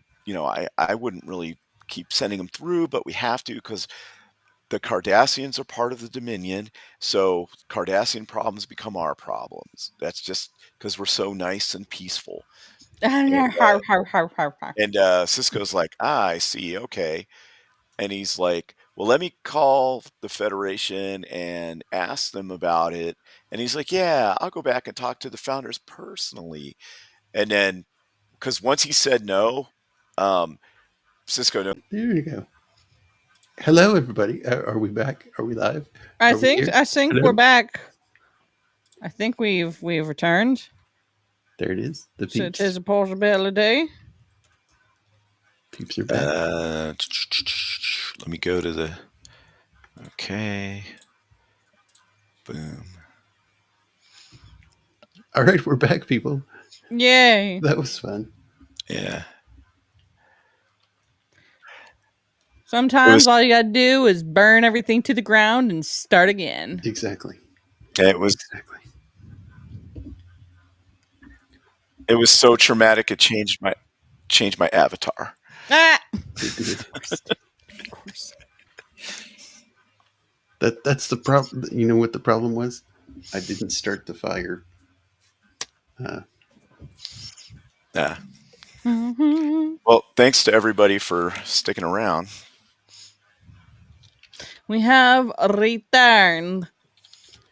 D: I wouldn't really keep sending them through, but we have to because the Cardassians are part of the Dominion, so Cardassian problems become our problems. That's just because we're so nice and peaceful. And, Sisko's like, I see, okay. And he's like, well, let me call the Federation and ask them about it. And he's like, yeah, I'll go back and talk to the founders personally. And then, because once he said no, Sisko knows.
C: There you go. Hello, everybody. Are we back? Are we live?
E: I
C: Are we
E: think
C: here?
E: we're
C: Hello?
E: back. I think we've returned.
C: There it is. The
E: So it
C: peeps.
E: is a possibility.
C: Peeps are back.
D: Let me go to the. Okay. Boom.
C: All right, we're back, people.
E: Yay.
C: That was fun.
D: Yeah.
E: Sometimes all you gotta do is burn everything to the ground and start again.
C: Exactly.
D: It was
C: Exactly.
D: it was so traumatic it changed my avatar.
E: Ah!
C: It did.
E: Of course.
C: That's the problem. You know what the problem was? I didn't start the fire.
D: Yeah. Well, thanks to everybody for sticking around.
E: We have returned.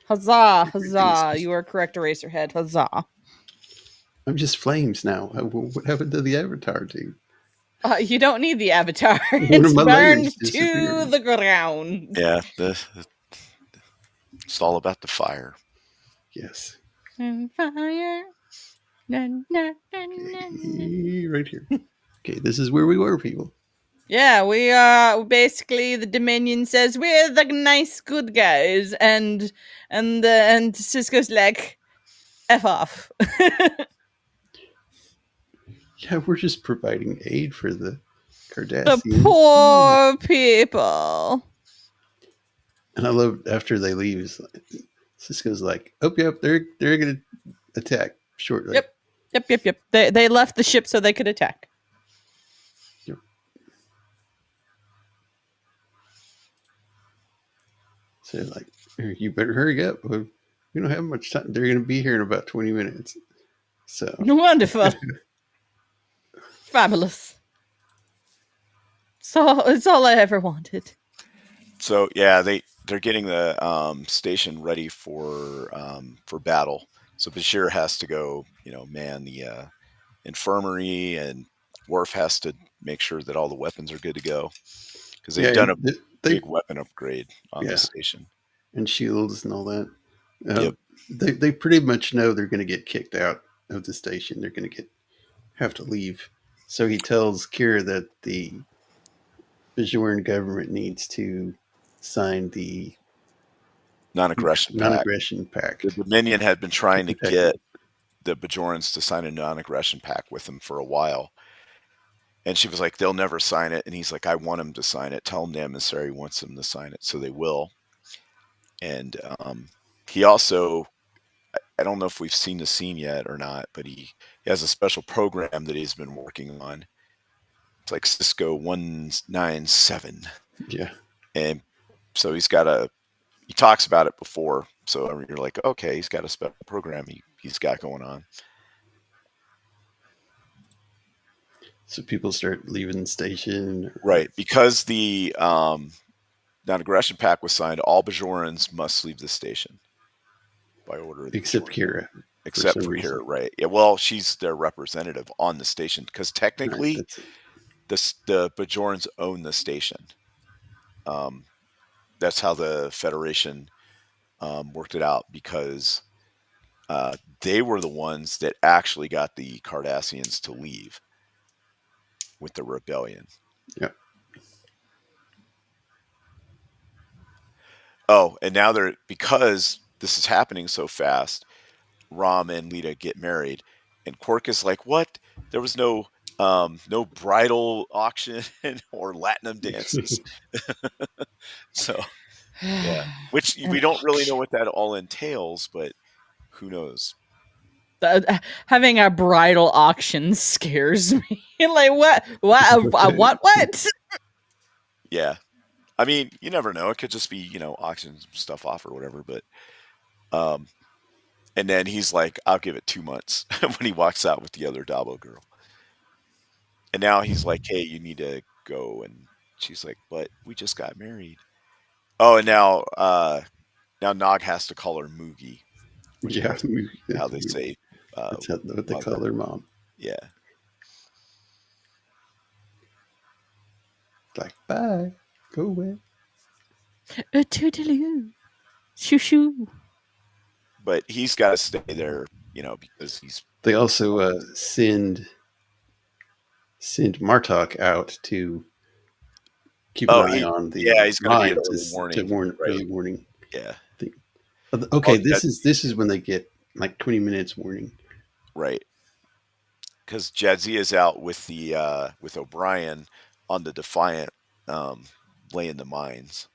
E: Huzzah, huzzah. You are correct, Eraserhead. Huzzah.
C: I'm just flames now. What happened to the avatar, dude?
E: You don't need the avatar.
C: One of
E: It's
C: my
E: burned
C: layers
E: to
C: disappeared.
E: the ground.
D: Yeah, it's all about the fire.
C: Yes.
E: And fire. Na, na, na, na, na.
C: Okay, right here. Okay, this is where we were, people.
E: Yeah, we are basically the Dominion says we're the nice good guys, and Sisko's like, F off.
C: Yeah, we're just providing aid for the
E: The
C: Cardassians.
E: poor people.
C: And I love after they leave, Sisko's like, "Oh, yep, they're gonna attack shortly."
E: Yep. They left the ship so they could attack.
C: Yep. So like, you better hurry up. We don't have much time. They're gonna be here in about 20 minutes. So
E: Wonderful. Fabulous. So it's all I ever wanted.
D: So yeah, they're getting the station ready for battle. So Bashir has to go, man the infirmary, and Worf has to make sure that all the weapons are good to go because they've done a big weapon upgrade on the station
C: and shields and all that.
D: Yep.
C: They pretty much know they're going to get kicked out of the station. They're going to have to leave. So he tells Kira that the Bajoran government needs to sign the
D: non-aggression
C: pact.
D: The Dominion had been trying to get the Bajorans to sign a non-aggression pact with them for a while. And she was like, they'll never sign it. And he's like, I want them to sign it. Tell them the emissary wants them to sign it. So they will. And he also, I don't know if we've seen the scene yet or not, but he has a special program that he's been working on. It's like Cisco 197.
C: Yeah.
D: And so he talks about it before. So you're like, okay, he's got a special program he's got going on.
C: So people start leaving the station.
D: Right. Because the non-aggression pact was signed, all Bajorans must leave the station by order of the
C: Except
D: Bajorans.
C: Kira.
D: Except for Kira, right. Yeah, well, she's their representative on the station because technically the Bajorans own the station. That's how the Federation worked it out because they were the ones that actually got the Cardassians to leave with the rebellion.
C: Yep.
D: Oh, and now they're because this is happening so fast. Rom and Lita get married, and Quark is like, "What? There was no bridal auction or Latinum dances." So yeah, which
E: An
D: we don't really know
E: auction.
D: what that all entails, but who knows?
E: Having a bridal auction scares me. Like what? What?
D: Yeah, I mean, you never know. It could just be auction stuff off or whatever. But um, and then he's like, "I'll give it 2 months" when he walks out with the other Dabo girl. And now he's like, "Hey, you need to go." And she's like, "But we just got married." Oh, and now Nog has to call her Moogie, which
C: Yeah,
D: is how they say
C: that's what they call
D: mother.
C: their mom.
D: Yeah.
C: It's like, bye, go away.
E: A toodaloo. Shoo shoo.
D: But he's got to stay there, because he's
C: They also send Martok out to keep an
D: oh
C: eye
D: he
C: on the
D: yeah, he's going to be an
C: mine
D: early
C: to
D: warning,
C: warn
D: right?
C: early warning.
D: Yeah.
C: Thing.
D: Oh,
C: Okay, this is when they get like 20 minutes warning.
D: right. Because Jadzia is out with the with O'Brien on the Defiant, laying the mines.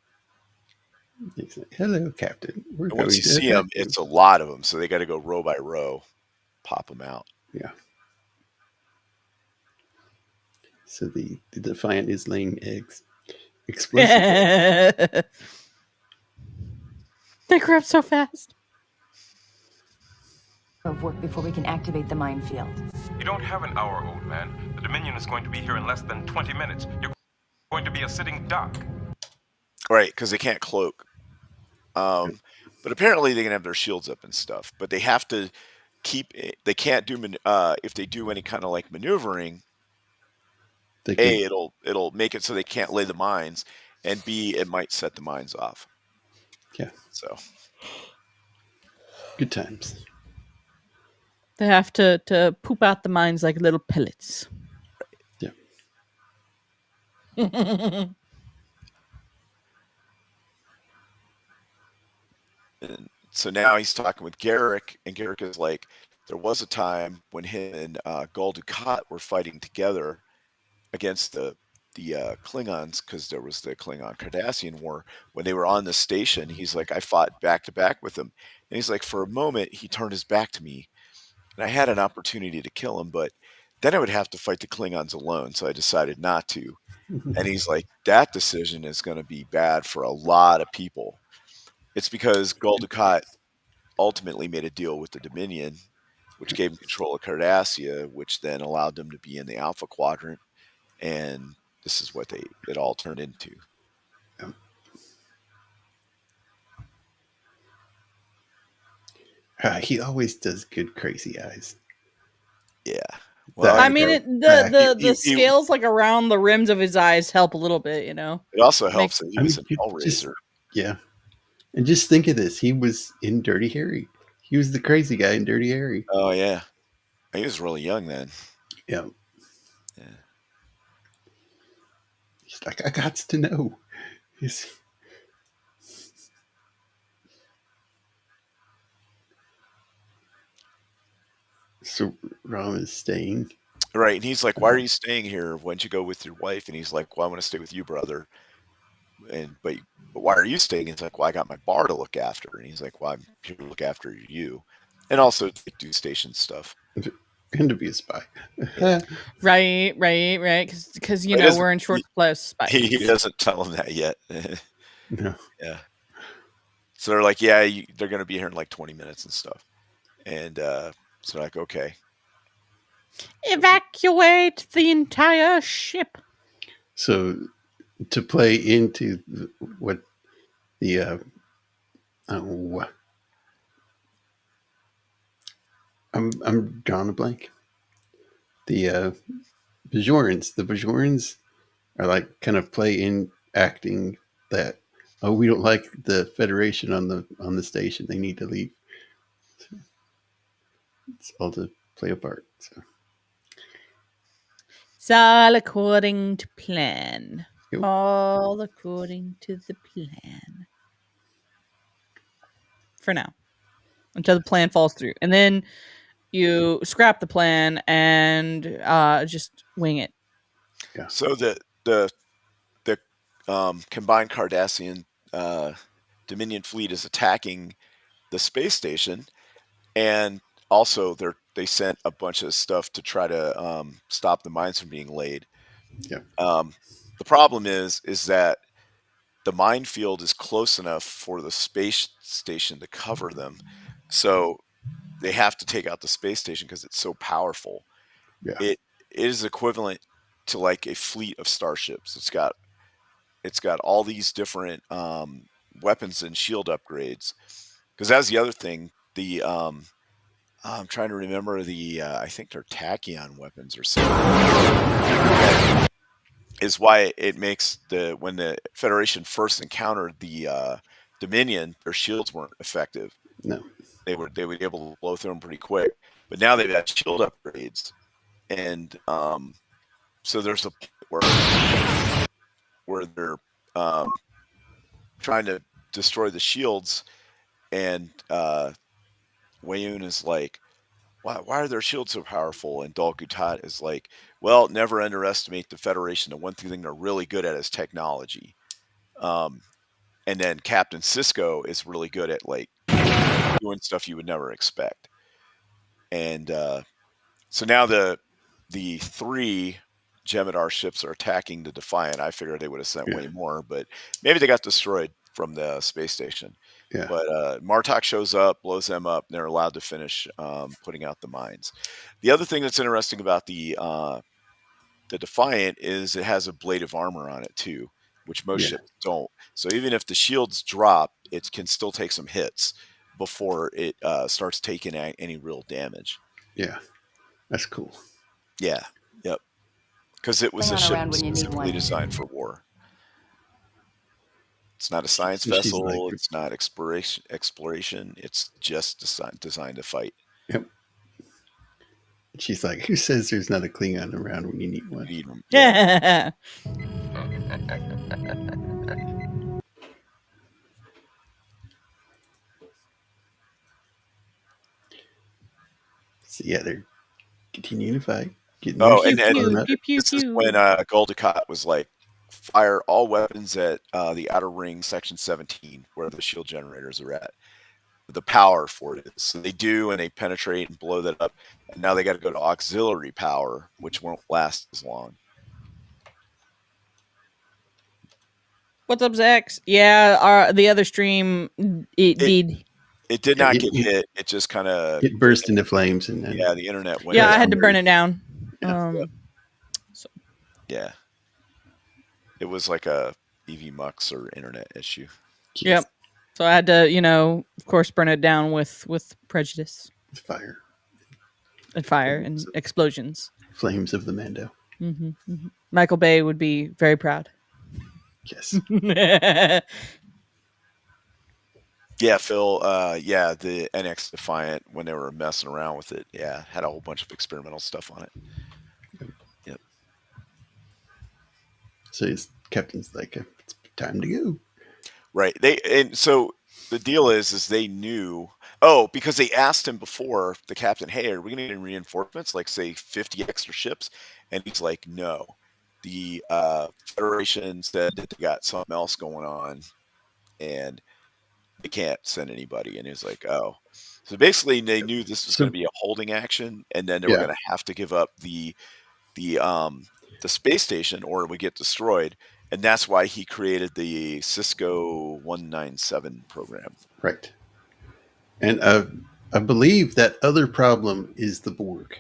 C: He's like, hello, Captain. We're
D: And once
C: going
D: you
C: to
D: see
C: attack
D: them,
C: you.
D: it's a lot of them, so they got to go row by row, pop them out.
C: Yeah. So the Defiant is laying eggs. Explosive eggs.
E: They grew up so fast.
H: Of work before we can activate the minefield.
I: You don't have an hour, old man. The Dominion is going to be here in less than 20 minutes. You're going to be a sitting duck.
D: Right, because they can't cloak. But apparently they can have their shields up and stuff. But they have to keep. They can't do if they do any kind of like maneuvering.
C: They can,
D: It'll make it so they can't lay the mines, and B, it might set the mines off.
C: yeah,
D: So
C: good times.
E: They have to poop out the mines like little pellets.
C: Yeah.
D: And so now he's talking with Garrick, and Garrick is like, there was a time when him and Gul Dukat were fighting together against the Klingons, because there was the Klingon Cardassian war. When they were on the station, he's like, I fought back to back with him, and he's like, for a moment he turned his back to me, and I had an opportunity to kill him, but then I would have to fight the Klingons alone, so I decided not to. And he's like, that decision is going to be bad for a lot of people. It's because Gul Dukat ultimately made a deal with the Dominion, which gave him control of Cardassia, which then allowed them to be in the Alpha Quadrant, and this is what it all turned into.
C: He always does good crazy eyes.
D: Yeah. Well,
E: I mean, the scales like around the rims of his eyes help a little bit,
D: It also helps that he was an
C: just,
D: Hellraiser.
C: yeah. And just think of this. He was in Dirty Harry. He was the crazy guy in Dirty Harry.
D: Oh, yeah. He was really young then.
C: Yeah.
D: Yeah.
C: He's like, I got to know. So Rom is staying.
D: Right. And he's like, why are you staying here? Why don't you go with your wife? And he's like, well, I want to stay with you, brother. But why are you staying? He's like, well, I got my bar to look after. And he's like, well, I'm here to look after you. And also to do station stuff.
C: And to be a spy.
D: Yeah.
E: Right. Because we're in short supply of spies.
D: He doesn't tell him that yet.
C: No.
D: Yeah. So they're like, yeah, they're going to be here in like 20 minutes and stuff. And so they're like, okay.
E: Evacuate the entire ship.
C: So to play into what the I'm drawing a blank. The Bajorans are like kind of play in acting that, oh, we don't like the Federation on the station. They need to leave. So it's all to play a part. So
E: It's all according to plan.
C: Yep.
E: All according to the plan. for now, until the plan falls through, and then you scrap the plan and just wing it.
C: Yeah.
D: So the combined Cardassian Dominion fleet is attacking the space station, and also they sent a bunch of stuff to try to stop the mines from being laid.
C: Yeah.
D: The problem is that the minefield is close enough for the space station to cover them, so they have to take out the space station because it's so powerful.
C: Yeah.
D: It is equivalent to like a fleet of starships. It's got all these different weapons and shield upgrades. Because that's the other thing. The I'm trying to remember the I think they're tachyon weapons or something. Is why it makes when the Federation first encountered the Dominion, their shields weren't effective.
C: No.
D: They were able to blow through them pretty quick. But now they've got shield upgrades, and so there's a point where they're trying to destroy the shields, and Wayun is like, why are their shields so powerful? And Dal Gutat is like, well, never underestimate the Federation. The one thing they're really good at is technology. And then Captain Sisko is really good at like doing stuff you would never expect. And so now the 3 Jem'Hadar ships are attacking the Defiant. I figured they would have sent way more, but maybe they got destroyed from the space station.
C: Yeah.
D: But Martok shows up, blows them up, and they're allowed to finish putting out the mines. The other thing that's interesting about the Defiant is it has a blade of armor on it too, which most ships don't. So even if the shields drop, it can still take some hits before it starts taking any real damage.
C: Yeah. That's cool.
D: Yeah. Yep. Because it was
H: Hang
D: a
H: on
D: ship
H: around when you need
D: specifically
H: one.
D: designed for war. It's not a science
C: So she's
D: vessel.
C: like-
D: It's not exploration. It's just designed to fight.
C: Yep. She's like, who says there's not a Klingon around when you need one?
D: You need 'em.
E: Yeah.
C: So yeah, they're continuing to fight. Getting
D: Oh,
C: their
D: and
C: ships
E: Pew,
C: blown up.
E: pew, pew,
D: this is
E: pew.
D: when Gul Dukat was like, fire all weapons at the outer ring, section 17, where the shield generators are at. The power for it is. So they do, and they penetrate and blow that up. And now they got to go to auxiliary power, which won't last as long.
E: What's up, Zax? Yeah, the other stream, it did.
D: It did
C: Yeah,
D: not
C: it-
D: get hit. It just kind of
C: It burst into flames and then
D: the internet went.
E: Yeah, I
D: down.
E: had to burn it down.
C: Yeah.
D: Yeah, it was like a EV Mux or internet issue.
E: Yep. So I had to, of course, burn it down with prejudice
C: fire.
E: and fire and explosions.
C: Flames of the Mando.
E: Michael Bay would be very proud.
C: Yes.
D: Yeah, Phil. The NX Defiant, when they were messing around with it, had a whole bunch of experimental stuff on it. Yep.
C: So his captain's like, it's time to go.
D: Right. So the deal is they knew. Because they asked him before, the captain, hey, are we going to get any reinforcements, like say 50 extra ships? And he's like, no. The Federation said that they got something else going on, and they can't send anybody. And he's like, oh. So basically, they knew this was going to be a holding action, and then they were going to have to give up the space station, or it would get destroyed. And that's why he created the Sisko 197 program.
C: Right. And I believe that other problem is the Borg,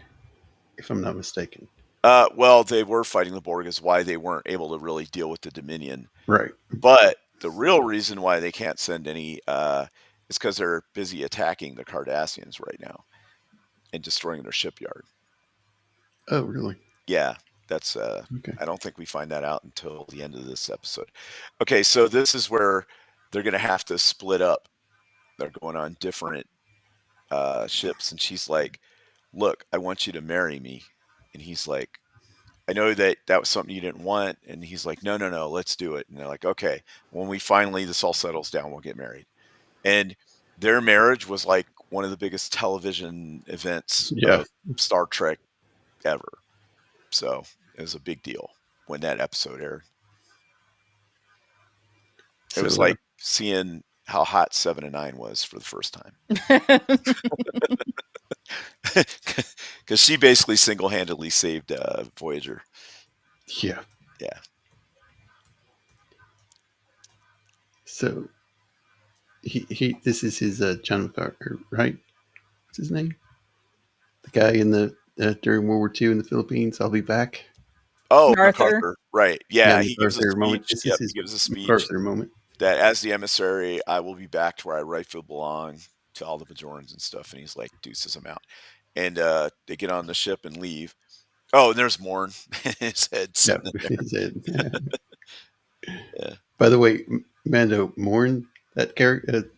C: if I'm not mistaken.
D: Well, they were fighting the Borg, is why they weren't able to really deal with the Dominion.
C: Right.
D: But the real reason why they can't send any is because they're busy attacking the Cardassians right now and destroying their shipyard.
C: Oh, really?
D: Yeah, that's
C: Okay.
D: I don't think we find that out until the end of this episode. Okay, so this is where they're going to have to split up. They're going on different ships, and she's like, look, I want you to marry me. And he's like, I know that was something you didn't want. And he's like, no, let's do it. And they're like, okay, when this all settles down, we'll get married. And their marriage was like one of the biggest television events
C: Yeah.
D: of Star Trek ever. So it was a big deal when that episode aired. It was like seeing how hot 7 and 9 was for the first time. Because she basically single-handedly saved Voyager.
C: Yeah.
D: Yeah.
C: So this is his John MacArthur, right? What's his name? The guy in the during World War II in the Philippines. I'll be back.
D: Oh,
E: MacArthur.
D: MacArthur. Right. Yeah, he gives a
C: MacArthur moment.
D: speech.
C: This
D: Yep,
C: is his
D: he gives a speech
C: MacArthur moment.
D: that as the emissary, I will be back to where I rightfully belong to all the Bajorans and stuff. And he's like, deuces, I'm out. And they get on the ship and leave. Oh, and there's Morn. His head sitting there.
C: His head.
D: Yeah.
C: By the way, Mando Morn, that character,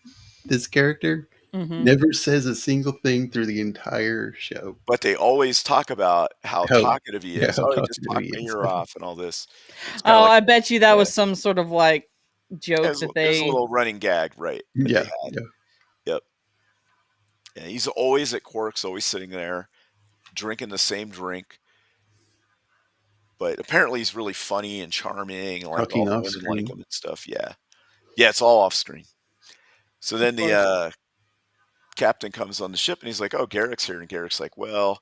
C: this character never says a single thing through the entire show.
D: But they always talk about how talkative he is.
C: how
D: Oh, he just
C: talkative
D: talked
C: he
D: my
C: is.
D: ear off and all this.
E: Oh, I bet you that was some sort of like joke
D: There's
E: that
D: a
E: they.
D: little running gag, right? that they
C: Yeah,
D: had.
C: yeah.
D: Yep. Yeah, he's always at Quark's, always sitting there, drinking the same drink. But apparently he's really funny and charming, and like
C: Talking
D: all the
C: off
D: women
C: screen.
D: like him and stuff. Yeah. Yeah, it's all off screen. So then the captain comes on the ship and he's like, "Oh, Garrick's here." And Garrick's like, "Well,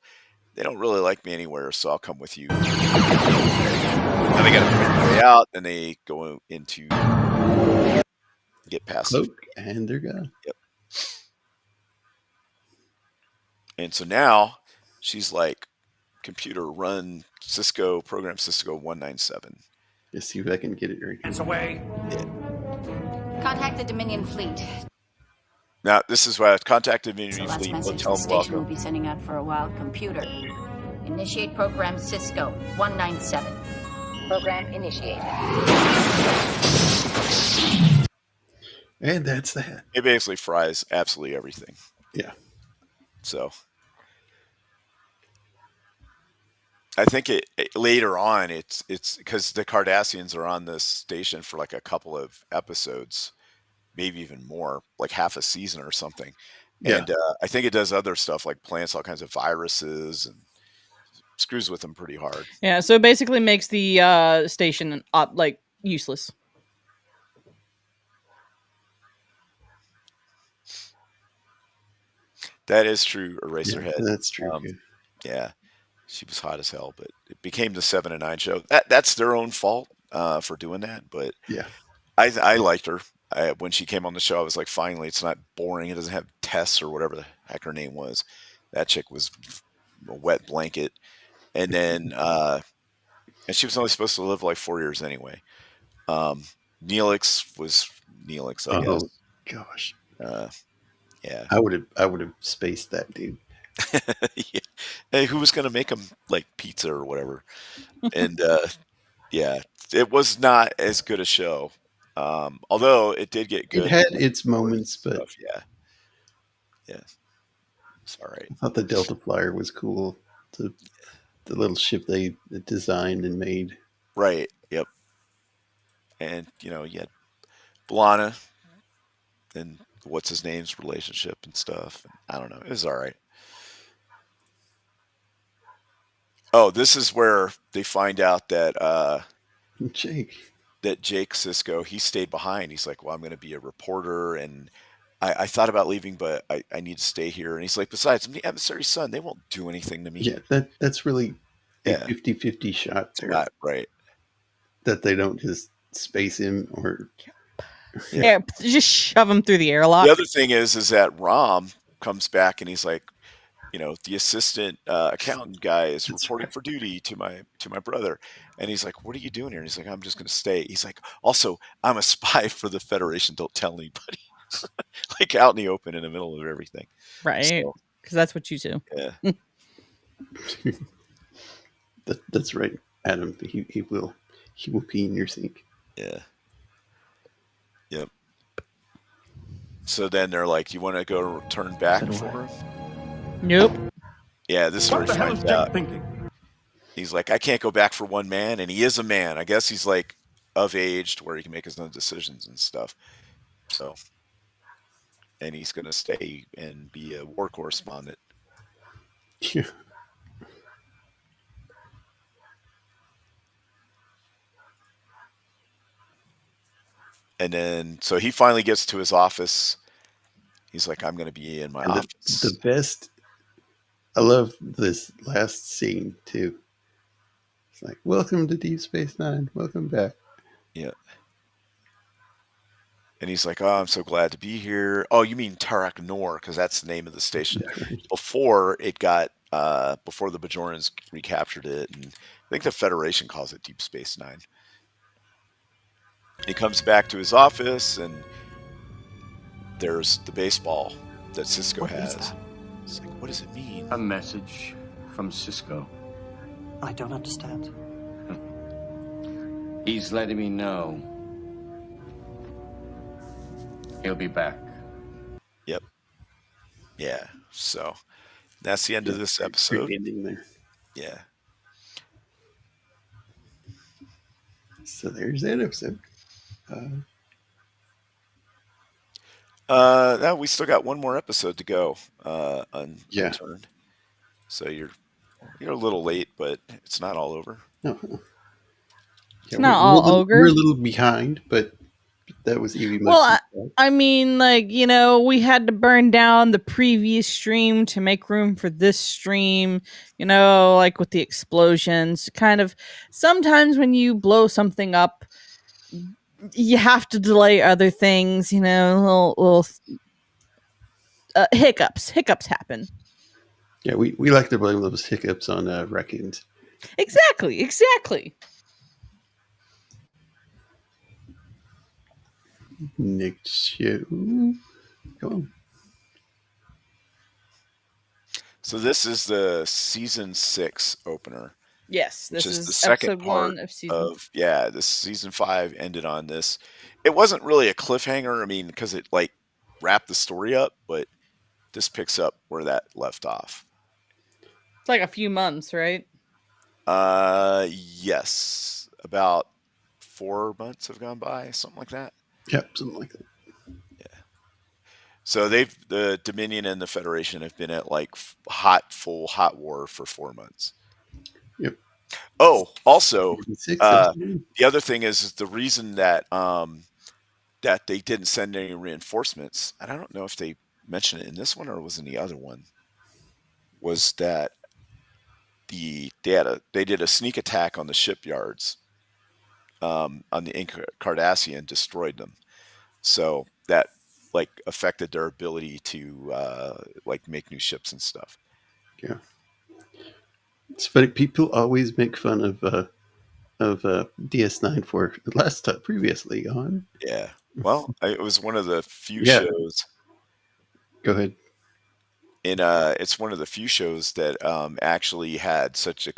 D: they don't really like me anywhere, so I'll come with you." Then they got to make their way out, and they go into get past
C: Cloak, and they're gone.
D: Yep. And so now she's like, "Computer, run Sisko, program Sisko 197."
C: Just see if I can get it right.
F: It's away.
D: Yeah.
J: Contact the Dominion fleet.
D: Now, this is why I contacted Dominion
J: So last
D: fleet. We'll
J: message
D: tell
J: the
D: them
J: station will
D: welcome.
J: be sending out for a while. Computer, initiate program Sisko 197. Program initiated.
C: And that's that.
D: It basically fries absolutely everything.
C: Yeah.
D: So I think later on it's because the Cardassians are on this station for like a couple of episodes, maybe even more, like half a season or something.
C: Yeah.
D: And I think it does other stuff like plants all kinds of viruses and screws with them pretty hard.
E: Yeah, so it basically makes the station like useless.
D: That is true, Eraserhead.
C: That's true.
D: Yeah, she was hot as hell, but it became the 7 and 9 show. That's their own fault for doing that. But
C: yeah,
D: I liked her. When she came on the show, I was like, finally, it's not boring. It doesn't have Tess or whatever the heck her name was. That chick was a wet blanket. And then, and she was only supposed to live like 4 years anyway. Neelix was Neelix, I guess.
C: Oh gosh.
D: Yeah.
C: I would have spaced that dude.
D: Yeah. Hey, who was going to make him like pizza or whatever? And yeah, it was not as good a show. Although it did get good.
C: It had its moments, but
D: yeah, it's all right.
C: I thought the Delta Flyer was cool. The little ship they designed and made.
D: Right. Yep. And you had B'Elanna and what's his name's relationship and stuff. I don't know. It was all right. Oh, this is where they find out that
C: Jake
D: Sisko, he stayed behind. He's like, well, I'm going to be a reporter, and I thought about leaving, but I need to stay here. And he's like, besides, I'm the emissary's son. They won't do anything to me.
C: Yeah, that's really a 50-50 shot there.
D: Not right.
C: That they don't just space him or
E: Yeah, just shove him through the airlock.
D: The other thing is that Rom comes back and he's like, the assistant accountant guy is reporting for duty to my brother. And he's like, what are you doing here? And he's like, I'm just going to stay. He's like, also, I'm a spy for the Federation. Don't tell anybody. Like out in the open in the middle of everything.
E: Right. Because that's what you do.
D: Yeah.
C: That's right, Adam. He will pee in your sink.
D: Yeah. Yep. So then they're like, you want to go turn back for him?
E: Nope.
D: Yeah, this is where he finds out. He's like, I can't go back for one man, and he is a man. I guess he's like of age to where he can make his own decisions and stuff. So and he's going to stay and be a war correspondent.
C: Yeah.
D: And then, so he finally gets to his office. He's like, I'm going to be in my
C: And
D: office.
C: the best, I love this last scene too. It's like, welcome to Deep Space Nine. Welcome back.
D: Yeah. And he's like, oh, I'm so glad to be here. Oh, you mean Tarak Nor, because that's the name of the station.
C: Yeah, right.
D: Before it got, before the Bajorans recaptured it, and I think the Federation calls it Deep Space Nine. He comes back to his office, and there's the baseball that Sisko has. It's like, what does it mean?
F: A message from Sisko.
K: I don't understand.
F: He's letting me know he'll be back.
D: Yep. Yeah. So that's the end of this episode.
C: Great ending there.
D: Yeah.
C: So there's that episode.
D: Now we still got one more episode to go.
C: Yeah.
D: Unturned. So you're a little late, but it's not all over.
C: No.
E: It's not all ogre.
C: We're a little behind, but that was Evie.
E: Well, I mean, like, you know, we had to burn down the previous stream to make room for this stream, you know, like with the explosions. Kind of, sometimes when you blow something up, you have to delay other things, you know, little hiccups. Hiccups happen.
C: Yeah, we like to blame those hiccups on raccoons.
E: Exactly.
C: Next show. Go on.
D: So this is the season 6 opener.
E: Yes,
D: which
E: this
D: is the
E: is
D: second
E: episode
D: part
E: 1 of season.
D: This season 5 ended on this. It wasn't really a cliffhanger. I mean, because it like wrapped the story up, but this picks up where that left off.
E: It's like a few months, right?
D: Yes, about 4 months have gone by, something like that.
C: Yep, something like that.
D: Yeah. So the Dominion and the Federation have been at like full hot war for 4 months.
C: Yep.
D: Oh, also,
C: the
D: other thing is the reason that that they didn't send any reinforcements, and I don't know if they mentioned it in this one or was in the other one, was that they did a sneak attack on the shipyards on the Cardassian, destroyed them. So that like affected their ability to like make new ships and stuff.
C: Yeah. It's funny. People always make fun of DS9 for last time previously on.
D: Yeah. Well, it was one of the few shows.
C: Go ahead.
D: And it's one of the few shows that actually had such a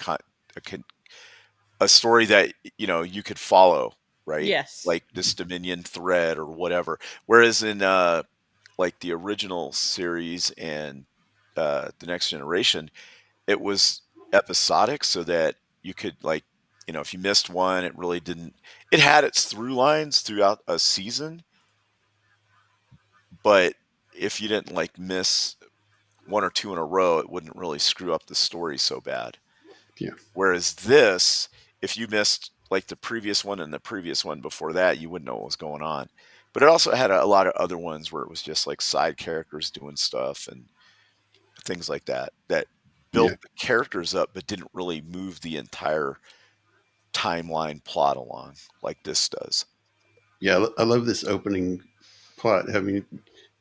D: story that you know you could follow, right?
E: Yes.
D: Like this Dominion thread or whatever. Whereas in like the original series and the Next Generation, it was episodic, so that you could like, you know, if you missed one, it really didn't. It had its through lines throughout a season, but if you didn't like miss 1 or 2 in a row, it wouldn't really screw up the story so bad.
C: Yeah.
D: Whereas this, if you missed like the previous one and the previous one before that, you wouldn't know what was going on. But it also had a lot of other ones where it was just like side characters doing stuff and things like that built the characters up, but didn't really move the entire timeline plot along like this does.
C: Yeah, I love this opening plot. I mean,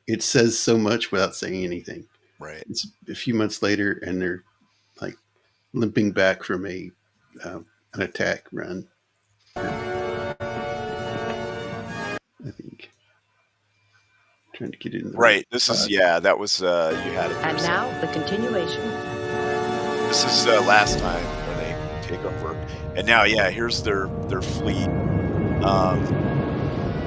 C: it says so much without saying anything.
D: Right.
C: It's a few months later, and they're like limping back from an attack run. I think. Trying to get it in the
D: right. This is that was you had it.
H: And now the continuation.
D: This is last time when they take over, and now here's their fleet.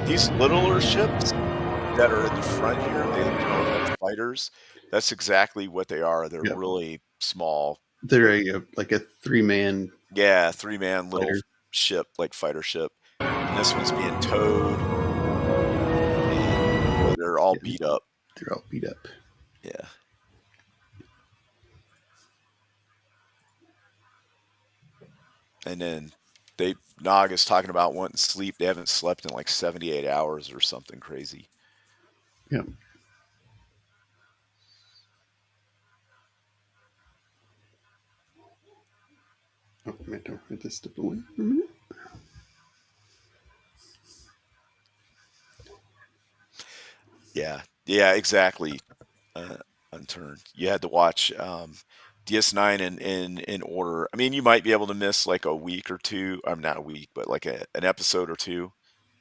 D: These littler ships that are in the front here, they are fighters. That's exactly what they are. They're really small.
C: They're like a 3-man.
D: Yeah, 3-man little ship, like fighter ship. And this one's being towed. And they're all beat up.
C: they're all beat up.
D: Yeah. And then Nog is talking about wanting sleep. They haven't slept in like 78 hours or something crazy.
C: Yeah. Oh, Mando, hit this step away for a minute.
D: Yeah, exactly. Unturned. You had to watch DS9 in order. I mean, you might be able to miss like a week or two. I'm not a week, but like an episode or two.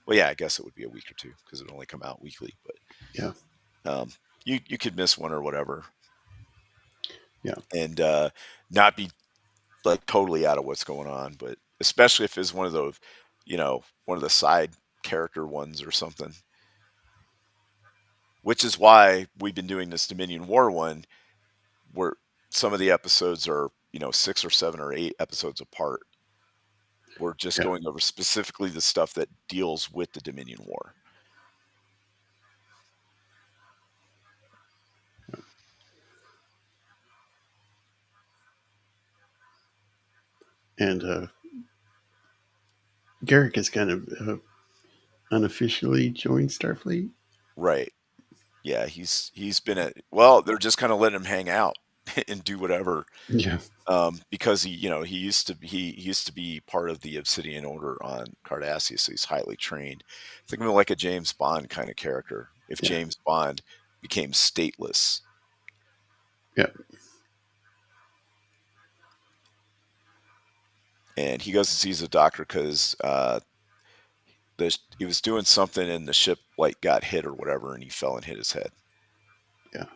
D: Well, yeah, I guess it would be a week or two because it only come out weekly. But
C: yeah,
D: you could miss one or whatever.
C: Yeah,
D: and not be like totally out of what's going on. But especially if it's one of those, one of the side character ones or something. Which is why we've been doing this Dominion War one, where some of the episodes are, 6 or 7 or 8 episodes apart. We're just going over specifically the stuff that deals with the Dominion War.
C: And Garrick has kind of unofficially joined Starfleet.
D: Right. Yeah, he's been they're just kind of letting him hang out and do whatever.
C: Yeah.
D: Because he used to be part of the Obsidian Order on Cardassia, so he's highly trained. Think of him like a James Bond kind of character. If James Bond became stateless.
C: Yeah.
D: And he goes and sees a doctor because he was doing something and the ship like got hit or whatever, and he fell and hit his head.
C: Yeah.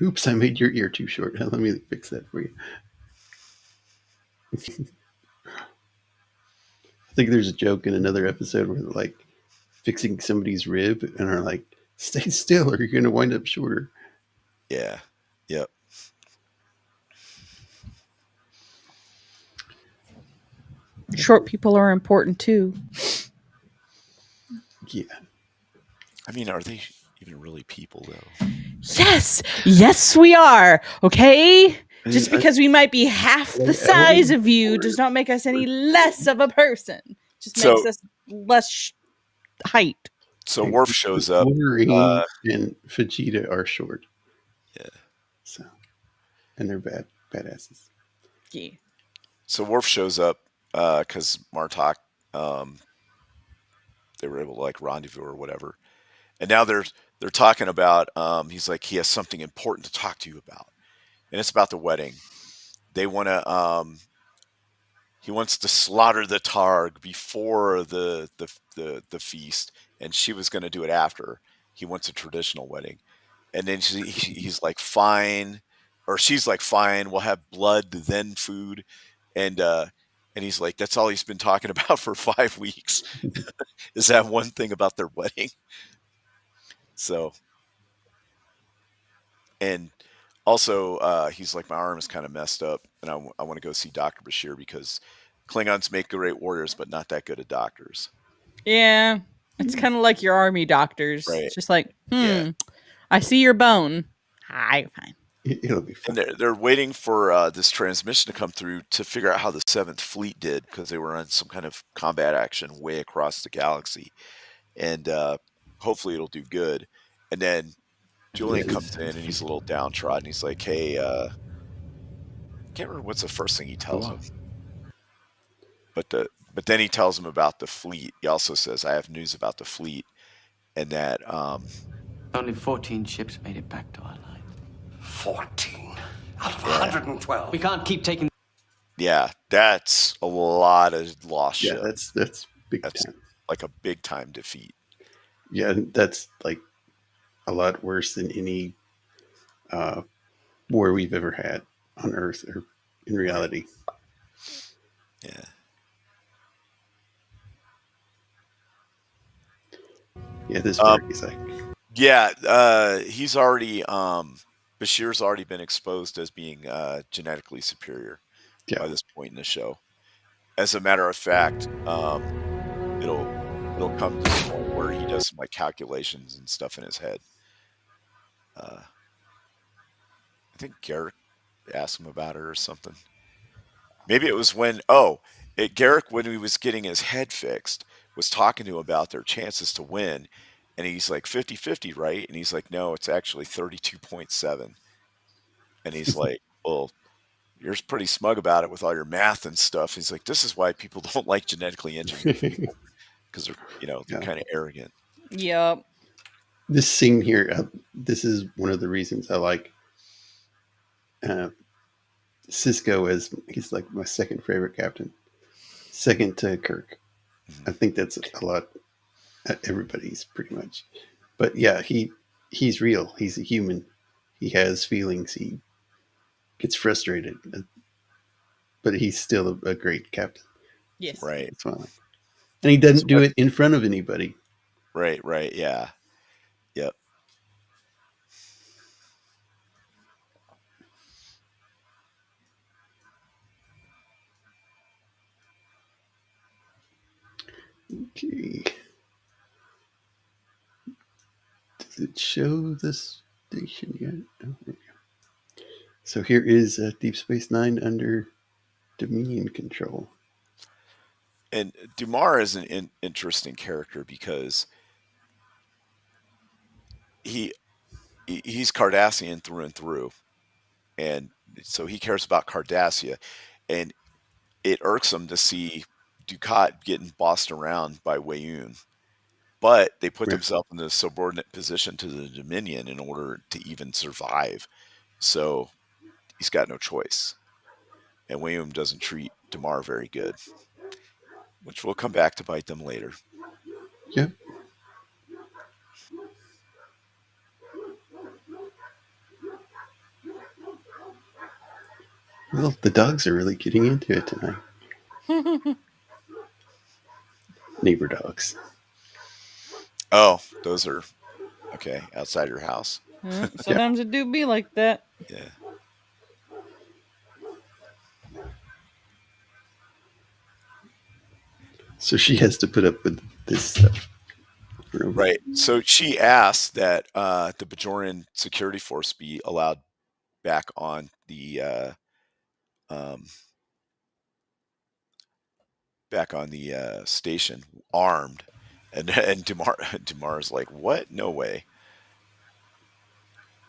C: Oops, I made your ear too short. Let me fix that for you. I think there's a joke in another episode where they're like fixing somebody's rib and are like, stay still or you're going to wind up shorter.
D: Yeah. Yep.
E: Short people are important too.
C: Yeah.
D: I mean, are they even really people though?
E: Yes, we are. Okay. Just because we might be half the size of you does not make us any less of a person. Just makes us less height.
D: So Worf shows up.
C: Wolverine and Vegeta are short.
D: Yeah.
C: So, and they're badasses.
E: Yeah.
D: So Worf shows up because Martok, they were able to like rendezvous or whatever, and now they're talking about. He's like, he has something important to talk to you about, and it's about the wedding. They want to. He wants to slaughter the Targ before the feast, and she was going to do it after. He wants a traditional wedding, and then he's like, fine, or she's like, fine, we'll have blood then food, and he's like, that's all he's been talking about for 5 weeks. Is that one thing about their wedding? So, and also he's like, my arm is kind of messed up, and I want to go see Dr. Bashir because Klingons make great warriors, but not that good at doctors.
E: Yeah, it's kind of like your army doctors.
D: Right.
E: It's just like, I see your bone. Hi, fine.
C: It'll be fun.
D: And they're waiting for this transmission to come through to figure out how the 7th Fleet did, because they were on some kind of combat action way across the galaxy, and hopefully it'll do good. And then Julian comes in and he's a little downtrodden. He's like, hey, I can't remember what's the first thing he tells him. But then he tells him about the fleet. He also says, I have news about the fleet, and that
F: only 14 ships made it back to our line.
L: 14 out of 112.
F: We can't keep taking.
D: Yeah, that's a lot of lost ship.
C: Yeah, that's big time.
D: Like a big time defeat.
C: Yeah, that's like a lot worse than any war we've ever had on Earth or in reality.
D: Yeah.
C: Yeah, this part is like.
D: Yeah, he's already Bashir's already been exposed as being genetically superior by this point in the show. As a matter of fact, it'll come to the point where he does some like calculations and stuff in his head. I think Garrick asked him about it or something. Maybe it was when Garrick, when he was getting his head fixed, was talking to him about their chances to win, and he's like 50-50, right? And he's like, no, it's actually 32.7. And he's like, well, you're pretty smug about it with all your math and stuff. He's like, this is why people don't like genetically engineered people, because they're kind of arrogant.
E: Yep.
C: This scene here, this is one of the reasons I like Sisko as he's like my second favorite captain, second to Kirk. I think that's a lot. Everybody's pretty much, but yeah, he's real. He's a human. He has feelings. He gets frustrated, but he's still a great captain.
E: Yes,
D: right.
C: That's fine. And he doesn't do it in front of anybody.
D: Right. Yeah. Yep.
C: Okay. Does it show the station yet? Oh, there we go. So here is Deep Space Nine under Dominion control.
D: And Dumar is an interesting character because he's Cardassian through and through, and so he cares about Cardassia, and it irks him to see Dukat getting bossed around by Weyoun. But they put themselves in a subordinate position to the Dominion in order to even survive. So he's got no choice. And Weyoun doesn't treat Damar very good, which will come back to bite them later.
C: Yep. Well, the dogs are really getting into it tonight. Neighbor dogs.
D: Oh, those are okay outside your house.
E: Sometimes it do be like that.
D: Yeah.
C: So she has to put up with this stuff.
D: Right. So she asked that the Bajoran security force be allowed back on the station armed, and Damar's like, what? No way.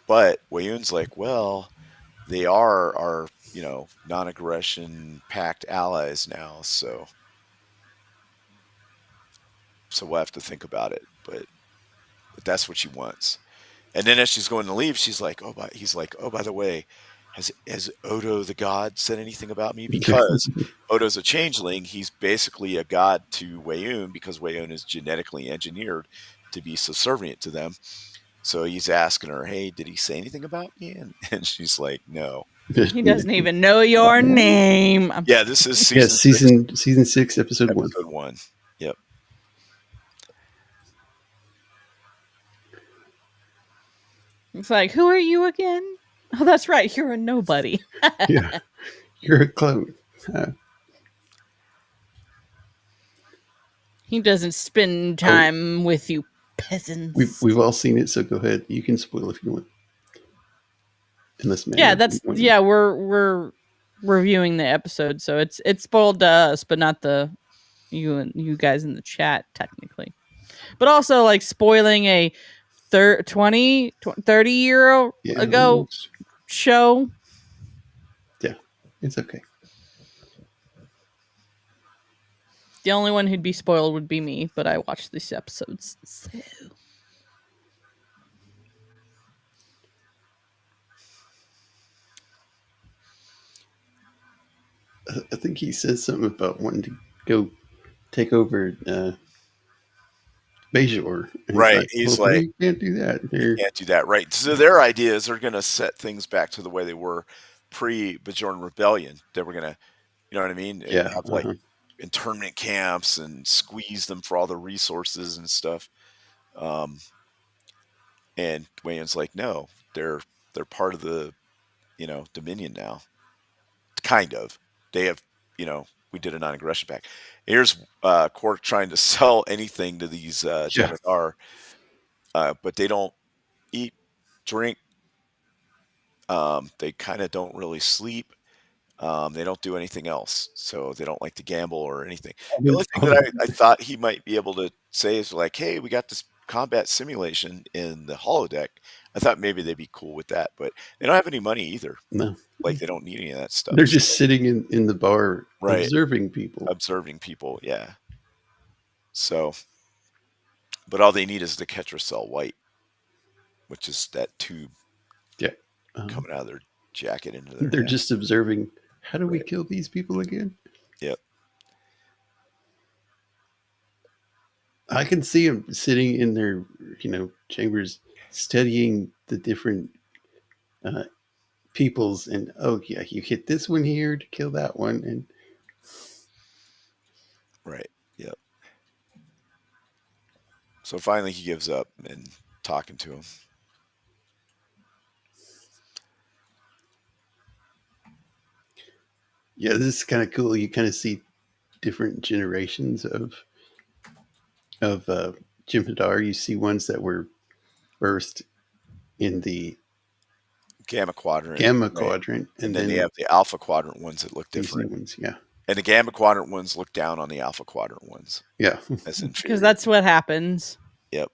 D: But Weyoun's like, well, they are our non-aggression pact allies now, so we'll have to think about it. But that's what she wants. And then as she's going to leave, she's like, he's like, by the way, has Odo the god said anything about me? Because Odo's a changeling. He's basically a god to Weyoun because Weyoun is genetically engineered to be subservient to them. So he's asking her, hey, did he say anything about me? And she's like, no.
E: He doesn't even know your name.
D: Yeah, this is
C: season 6, episode 1.
D: Episode 1. Yep.
E: It's like, who are you again? Oh, that's right. You're a nobody.
C: Yeah. You're a clone.
E: He doesn't spend time with you peasants.
C: We've all seen it, so go ahead. You can spoil if you want. Unless
E: we're reviewing the episode, so it's spoiled to us, but not you guys in the chat technically. But also like spoiling a 30 year ago show.
C: Yeah, it's okay.
E: The only one who'd be spoiled would be me, but I watched these episodes. So.
C: I think he says something about wanting to go take over Bajor.
D: Right. He's like,
C: you can't do that.
D: You can't do that. Right. So their ideas are going to set things back to the way they were pre-Bajoran Rebellion. They were going to, you know what I mean?
C: Yeah.
D: Have like internment camps and squeeze them for all the resources and stuff. And Wayne's like, no, they're they're part of the, Dominion now. Kind of. They have, we did a non-aggression pact. Here's Quark trying to sell anything to these Jem'Hadar, but they don't eat, drink. They kind of don't really sleep. They don't do anything else, so they don't like to gamble or anything. The only thing that I thought he might be able to say is like, "Hey, we got this combat simulation in the holodeck." I thought maybe they'd be cool with that, but they don't have any money either.
C: No,
D: like they don't need any of that stuff.
C: They're just sitting in the bar,
D: Right.
C: observing people.
D: Observing people, yeah. So, but all they need is the ketracel-white, which is that tube coming out of their jacket into their
C: They're
D: neck.
C: just observing. How do we kill these people again?
D: Yep.
C: I can see them sitting in their, chambers, studying the different peoples, and you hit this one here to kill that one, and
D: right. Yep. So finally, he gives up and talking to him.
C: Yeah, this is kind of cool. You kind of see different generations of Jem'Hadar. You see ones that were birthed in the
D: Gamma quadrant.
C: And
D: then they have the Alpha Quadrant ones that look different.
C: Ones, yeah.
D: And the Gamma Quadrant ones look down on the Alpha Quadrant ones.
C: Yeah.
E: Because that's what happens.
D: Yep.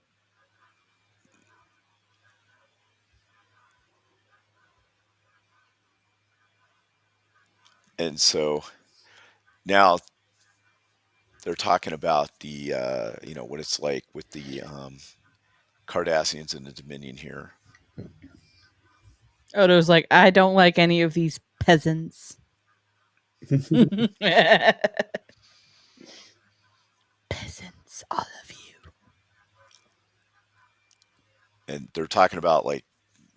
D: And so now they're talking about the, what it's like with the Cardassians in the Dominion here.
E: Odo's like, I don't like any of these peasants. Peasants, all of you.
D: And they're talking about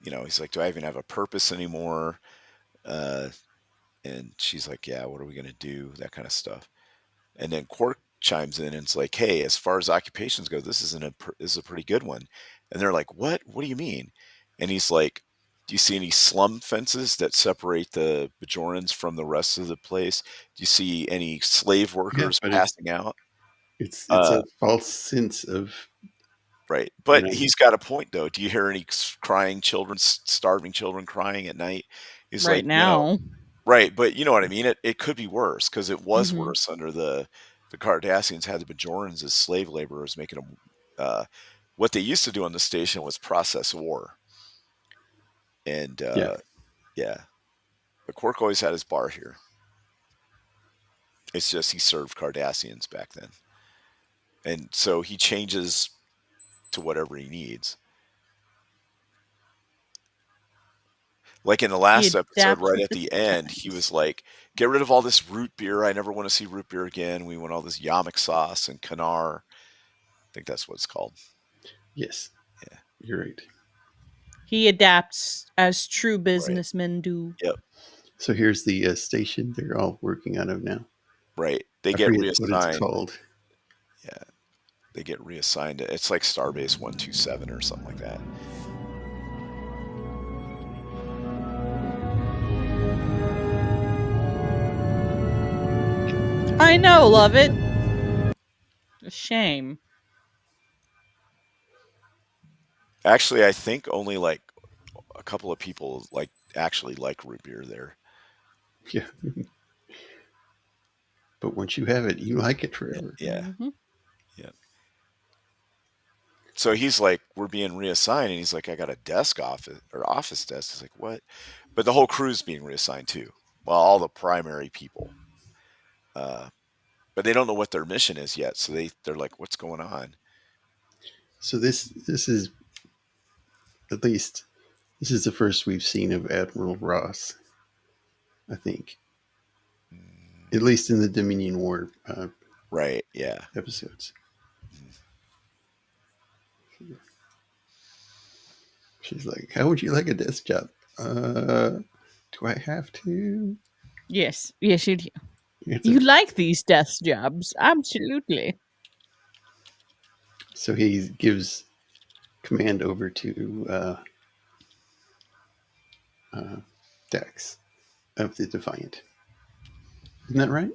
D: he's like, do I even have a purpose anymore? And she's like, yeah, what are we going to do? That kind of stuff. And then Quark chimes in and it's like, hey, as far as occupations go, this is a pretty good one. And they're like, what? What do you mean? And he's like, do you see any slum fences that separate the Bajorans from the rest of the place? Do you see any slave workers passing out?
C: It's a false sense of...
D: Right. But he's got a point, though. Do you hear any crying children, starving children crying at night? He's
E: right
D: like,
E: now.
D: Right. But you know what I mean? It could be worse because it was worse under the Cardassians had the Bajorans as slave laborers, making them... what they used to do on the station was process war. And, yeah. But Quark always had his bar here. It's just he served Cardassians back then. And so he changes to whatever he needs. Like in the last episode, right at the end, he was like, get rid of all this root beer. I never want to see root beer again. We want all this yamok sauce and kanar. I think that's what it's called.
C: Yes.
D: Yeah.
C: You're right.
E: He adapts as true businessmen do.
D: Yep.
C: So here's the station they're all working out of now.
D: Right. They get reassigned.
C: What it's called.
D: Yeah. They get reassigned. It's like Starbase 127 or something like that.
E: I know, love it. A shame.
D: Actually, I think only like a couple of people actually like root beer there.
C: Yeah. But once you have it, you like it forever.
D: Yeah. Yeah. So he's like, we're being reassigned, and he's like, I got a office desk. He's like, what? But the whole crew's being reassigned too. Well, all the primary people. But they don't know what their mission is yet. So they're like, what's going on? So
C: this is at least this is the first we've seen of Admiral Ross, I think. At least in the Dominion War
D: right, yeah.
C: episodes. She's like, how would you like a desk job? Do I have to?
E: Yes, you do. You like these desk jobs. Absolutely.
C: So he gives command over to Dax of the Defiant. Isn't that right?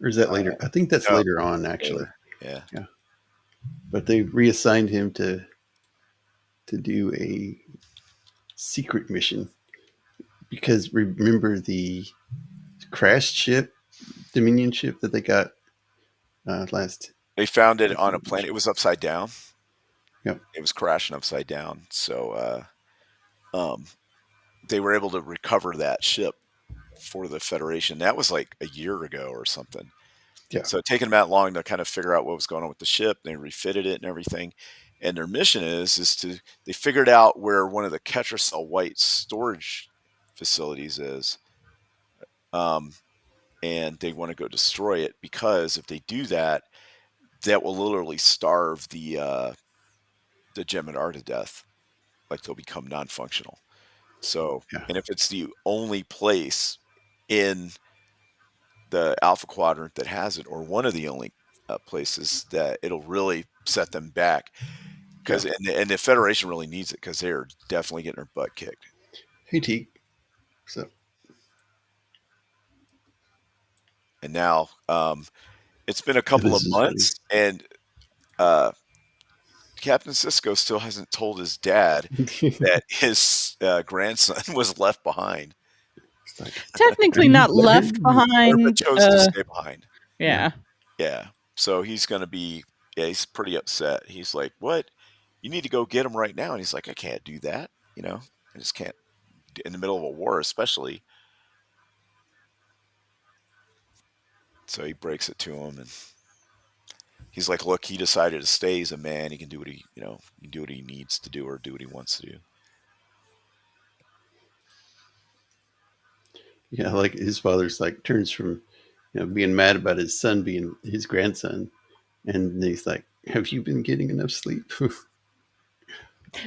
C: Or is that later? I think that's
D: no,
C: later on, actually.
D: Yeah.
C: But they reassigned him to do a secret mission because remember the crashed ship, Dominion ship that they got last.
D: They found it on a planet. It was upside down.
C: Yep.
D: It was crashing upside down. So they were able to recover that ship for the Federation. That was like a year ago or something.
C: Yeah.
D: So it taken them that long to kind of figure out what was going on with the ship. They refitted it and everything. And their mission they figured out where one of the ketracel-white storage facilities is. And they want to go destroy it because if they do that, that will literally starve the Jem'Hadar to death. Like they'll become non-functional. So, and if it's the only place in the Alpha Quadrant that has it, or one of the only places, that it'll really set them back. Because and the Federation really needs it because they're definitely getting their butt kicked.
C: Hey, T. So.
D: And now it's been a couple of months, and Captain Sisko still hasn't told his dad that his grandson was left behind.
E: Technically not left behind.
D: But chose to stay behind.
E: Yeah.
D: Yeah. So he's going to be, he's pretty upset. He's like, what? You need to go get him right now. And he's like, I can't do that. I just can't, in the middle of a war, especially. So he breaks it to him, and he's like, look, he decided to stay. He's a man. He can do what he needs to do or do what he wants to do.
C: Yeah, like his father's like turns from, being mad about his son being his grandson, and he's like, "Have you been getting enough sleep?"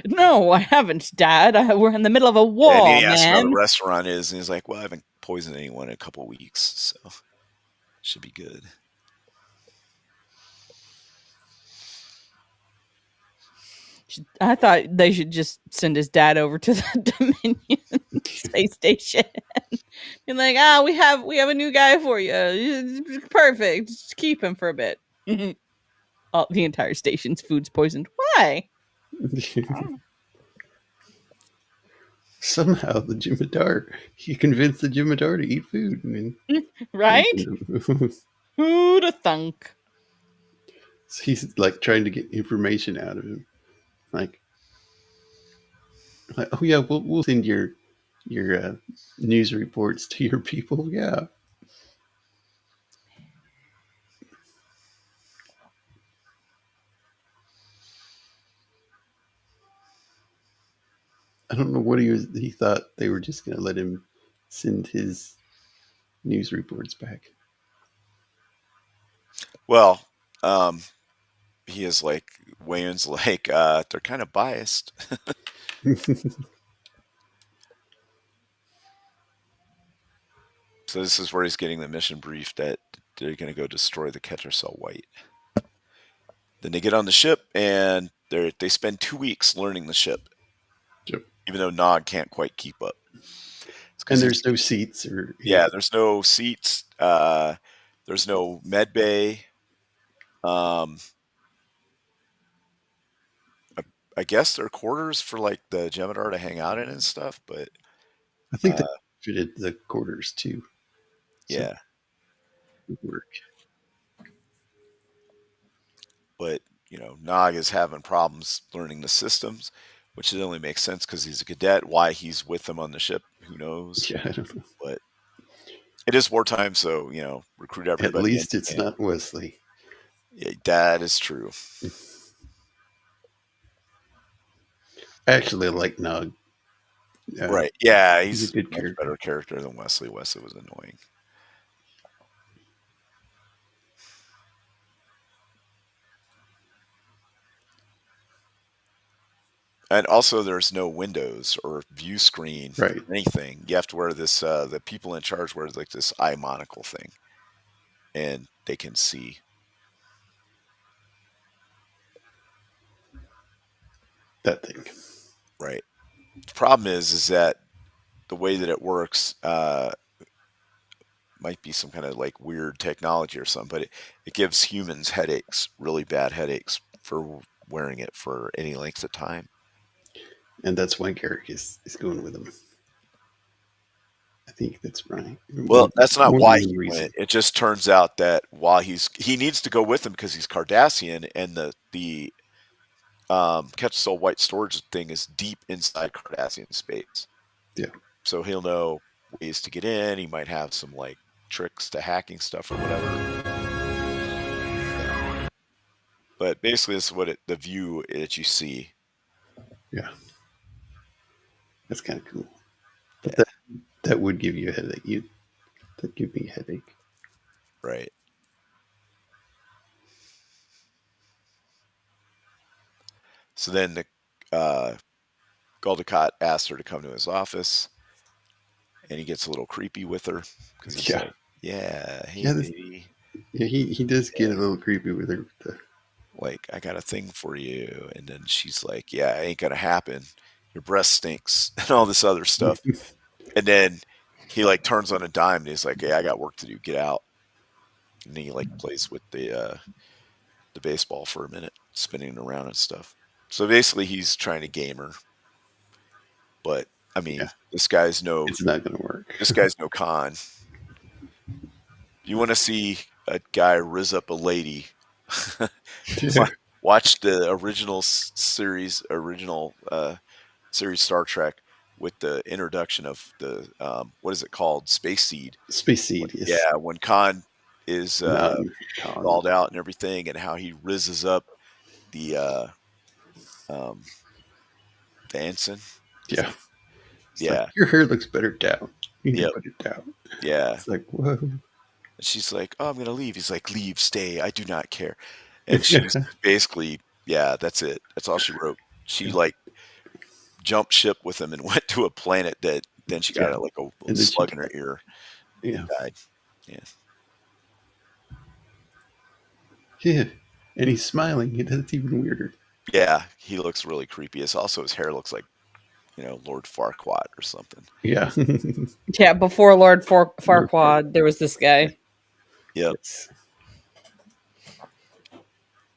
E: No, I haven't, Dad. We're in the middle of a war,
D: and he asks where the
E: man.
D: restaurant is, and he's like, well, I haven't poisoned anyone in a couple of weeks, so should be good.
E: I thought they should just send his dad over to the Dominion space station. And like, we have a new guy for you. Perfect. Just keep him for a bit. Oh, the entire station's food's poisoned. Why?
C: Somehow the Jem'Hadar, he convinced the Jem'Hadar to eat food. I mean,
E: right? Who'd have thunk?
C: So he's like trying to get information out of him. Like oh yeah, we'll send your news reports to your people. Yeah. I don't know what he thought they were just going to let him send his news reports back.
D: Well, he is like, Wayne's like, they're kind of biased. So this is where he's getting the mission brief that they're going to go destroy the ketracel-white. Then they get on the ship, and they spend 2 weeks learning the ship.
C: Yep.
D: Even though Nog can't quite keep up.
C: And there's no seats.
D: There's no seats. There's no med bay. I guess they're quarters for like the Jem'Hadar to hang out in and stuff, but
C: I think they fitted the quarters too.
D: Yeah.
C: So work.
D: But Nog is having problems learning the systems, which it only makes sense because he's a cadet. Why he's with them on the ship, who knows?
C: Yeah, I don't know.
D: But it is wartime, so recruit everybody.
C: At least it's not Wesley.
D: Yeah, that is true.
C: Actually, I like Nog.
D: Right? Yeah, he's
C: a good
D: much better character than Wesley. Wesley was annoying. And also, there's no windows or view screen or anything. You have to wear this. The people in charge wear like this eye monocle thing, and they can see.
C: That thing.
D: Right. The problem is that the way that it works might be some kind of like weird technology or something, but it gives humans headaches, really bad headaches for wearing it for any length of time.
C: And that's why Garrick is going with him. I think that's right.
D: Well, that's not
C: More
D: why
C: than
D: he
C: reason.
D: went. It just turns out that while he needs to go with him because he's Cardassian, and the ketracel-white storage thing is deep inside Cardassian space.
C: Yeah.
D: So he'll know ways to get in. He might have some like tricks to hacking stuff or whatever. Yeah. But basically, this is what the view that you see.
C: Yeah. That's kind of cool. But that would give you a headache. That give me a headache.
D: Right. So then the Gul Dukat asks her to come to his office, and he gets a little creepy with her because he's like, "Yeah, hey baby."
C: Yeah, he does get a little creepy with her.
D: Like, I got a thing for you, and then she's like, "Yeah, it ain't gonna happen. Your breath stinks," and all this other stuff. And then he like turns on a dime, and he's like, "Hey, I got work to do. Get out." And then he like plays with the baseball for a minute, spinning it around and stuff. So basically, he's trying to game her. But I mean, this guy's no.
C: It's not going to work.
D: This guy's no con. You want to see a guy riz up a lady? Watch the original series Star Trek with the introduction of the what is it called? Space Seed.
C: Space Seed. Yes.
D: Yeah, when Khan is called out and everything, and how he rizzes up the ensign.
C: Yeah.
D: Yeah.
C: Like, your hair looks better down. You need to put it down.
D: Yeah.
C: It's like, whoa.
D: And she's like, "Oh, I'm going to leave." He's like, "Leave, stay. I do not care." And she's basically, yeah, that's it. That's all she wrote. She like jumped ship with him and went to a planet that then she got like a slug in her ear.
C: Yeah.
D: And died. Yeah.
C: Yeah. And he's smiling. That's even weirder.
D: Yeah. He looks really creepy. It's also his hair looks like, Lord Farquaad or something.
C: Yeah.
E: Yeah. Before Lord Farquaad, there was this guy.
D: Yep.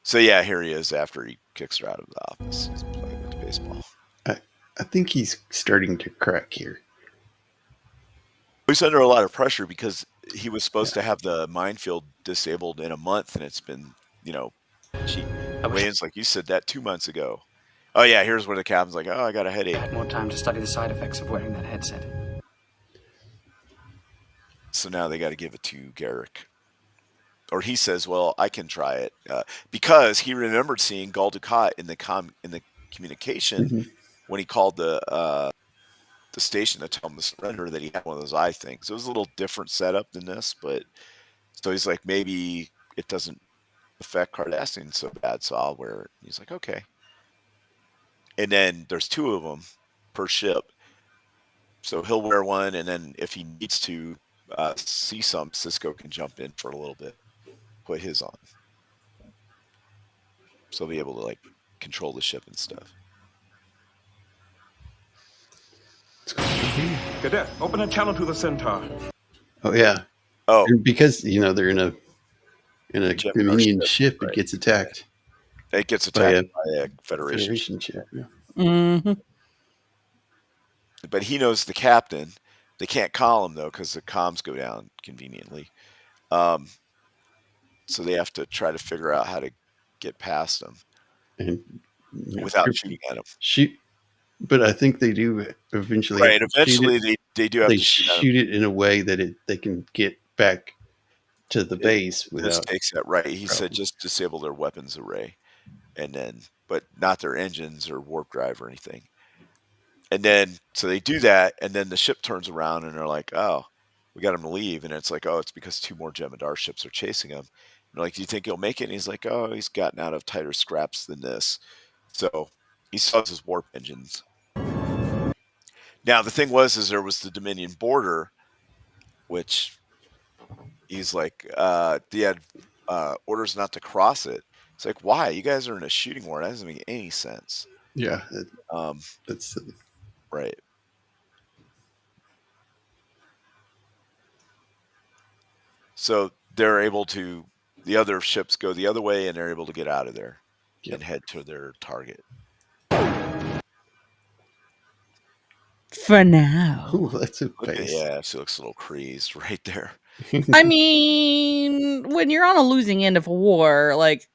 D: So yeah, here he is after he kicks her out of the office. He's playing with the baseball.
C: I think he's starting to crack here.
D: He's under a lot of pressure because he was supposed to have the minefield disabled in a month, and it's been, Wayne's like, "You said that 2 months ago." Oh yeah, here's where the captain's like, "Oh, I got a headache."
F: I had more time to study the side effects of wearing that headset.
D: So now they got to give it to Garrick. Or he says, "Well, I can try it," because he remembered seeing Gul Dukat in the communication when he called the station to tell him to surrender, that he had one of those eye things. It was a little different setup than this, but so he's like, maybe it doesn't affect Cardassian so bad, so I'll wear it. He's like, okay. And then there's 2 of them per ship, so he'll wear one, and then if he needs to see some, Sisko can jump in for a little bit, put his on, so he'll be able to like control the ship and stuff.
I: Cadet, open a channel to the Centaur.
C: Oh yeah.
D: Oh,
C: and because they're in a Dominion ship, it gets attacked.
D: It gets attacked by a Federation
C: ship. Yeah.
E: Mm-hmm.
D: But he knows the captain. They can't call him though because the comms go down conveniently. So they have to try to figure out how to get past him
C: and
D: without shooting at him.
C: But I think they do eventually.
D: Right. Eventually, they do have to
C: shoot it in a way that they can get back to the base without.
D: This takes that right. He said just disable their weapons array, and then but not their engines or warp drive or anything. And then so they do that, and then the ship turns around and they're like, "Oh, we got him to leave," and it's like, "Oh, it's because 2 more Jem'Hadar ships are chasing him." And they're like, "Do you think he'll make it?" And he's like, "Oh, he's gotten out of tighter scraps than this." So he sells his warp engines. Now the thing is there was the Dominion border, which he's like, they had orders not to cross it. It's like, why? You guys are in a shooting war. That doesn't make any sense.
C: Yeah. That's
D: right. So they're able to. The other ships go the other way, and they're able to get out of there and head to their target.
E: For now.
C: Oh, that's a face.
D: Yeah, she looks a little crazed right there.
E: I mean, when you're on a losing end of a war, like,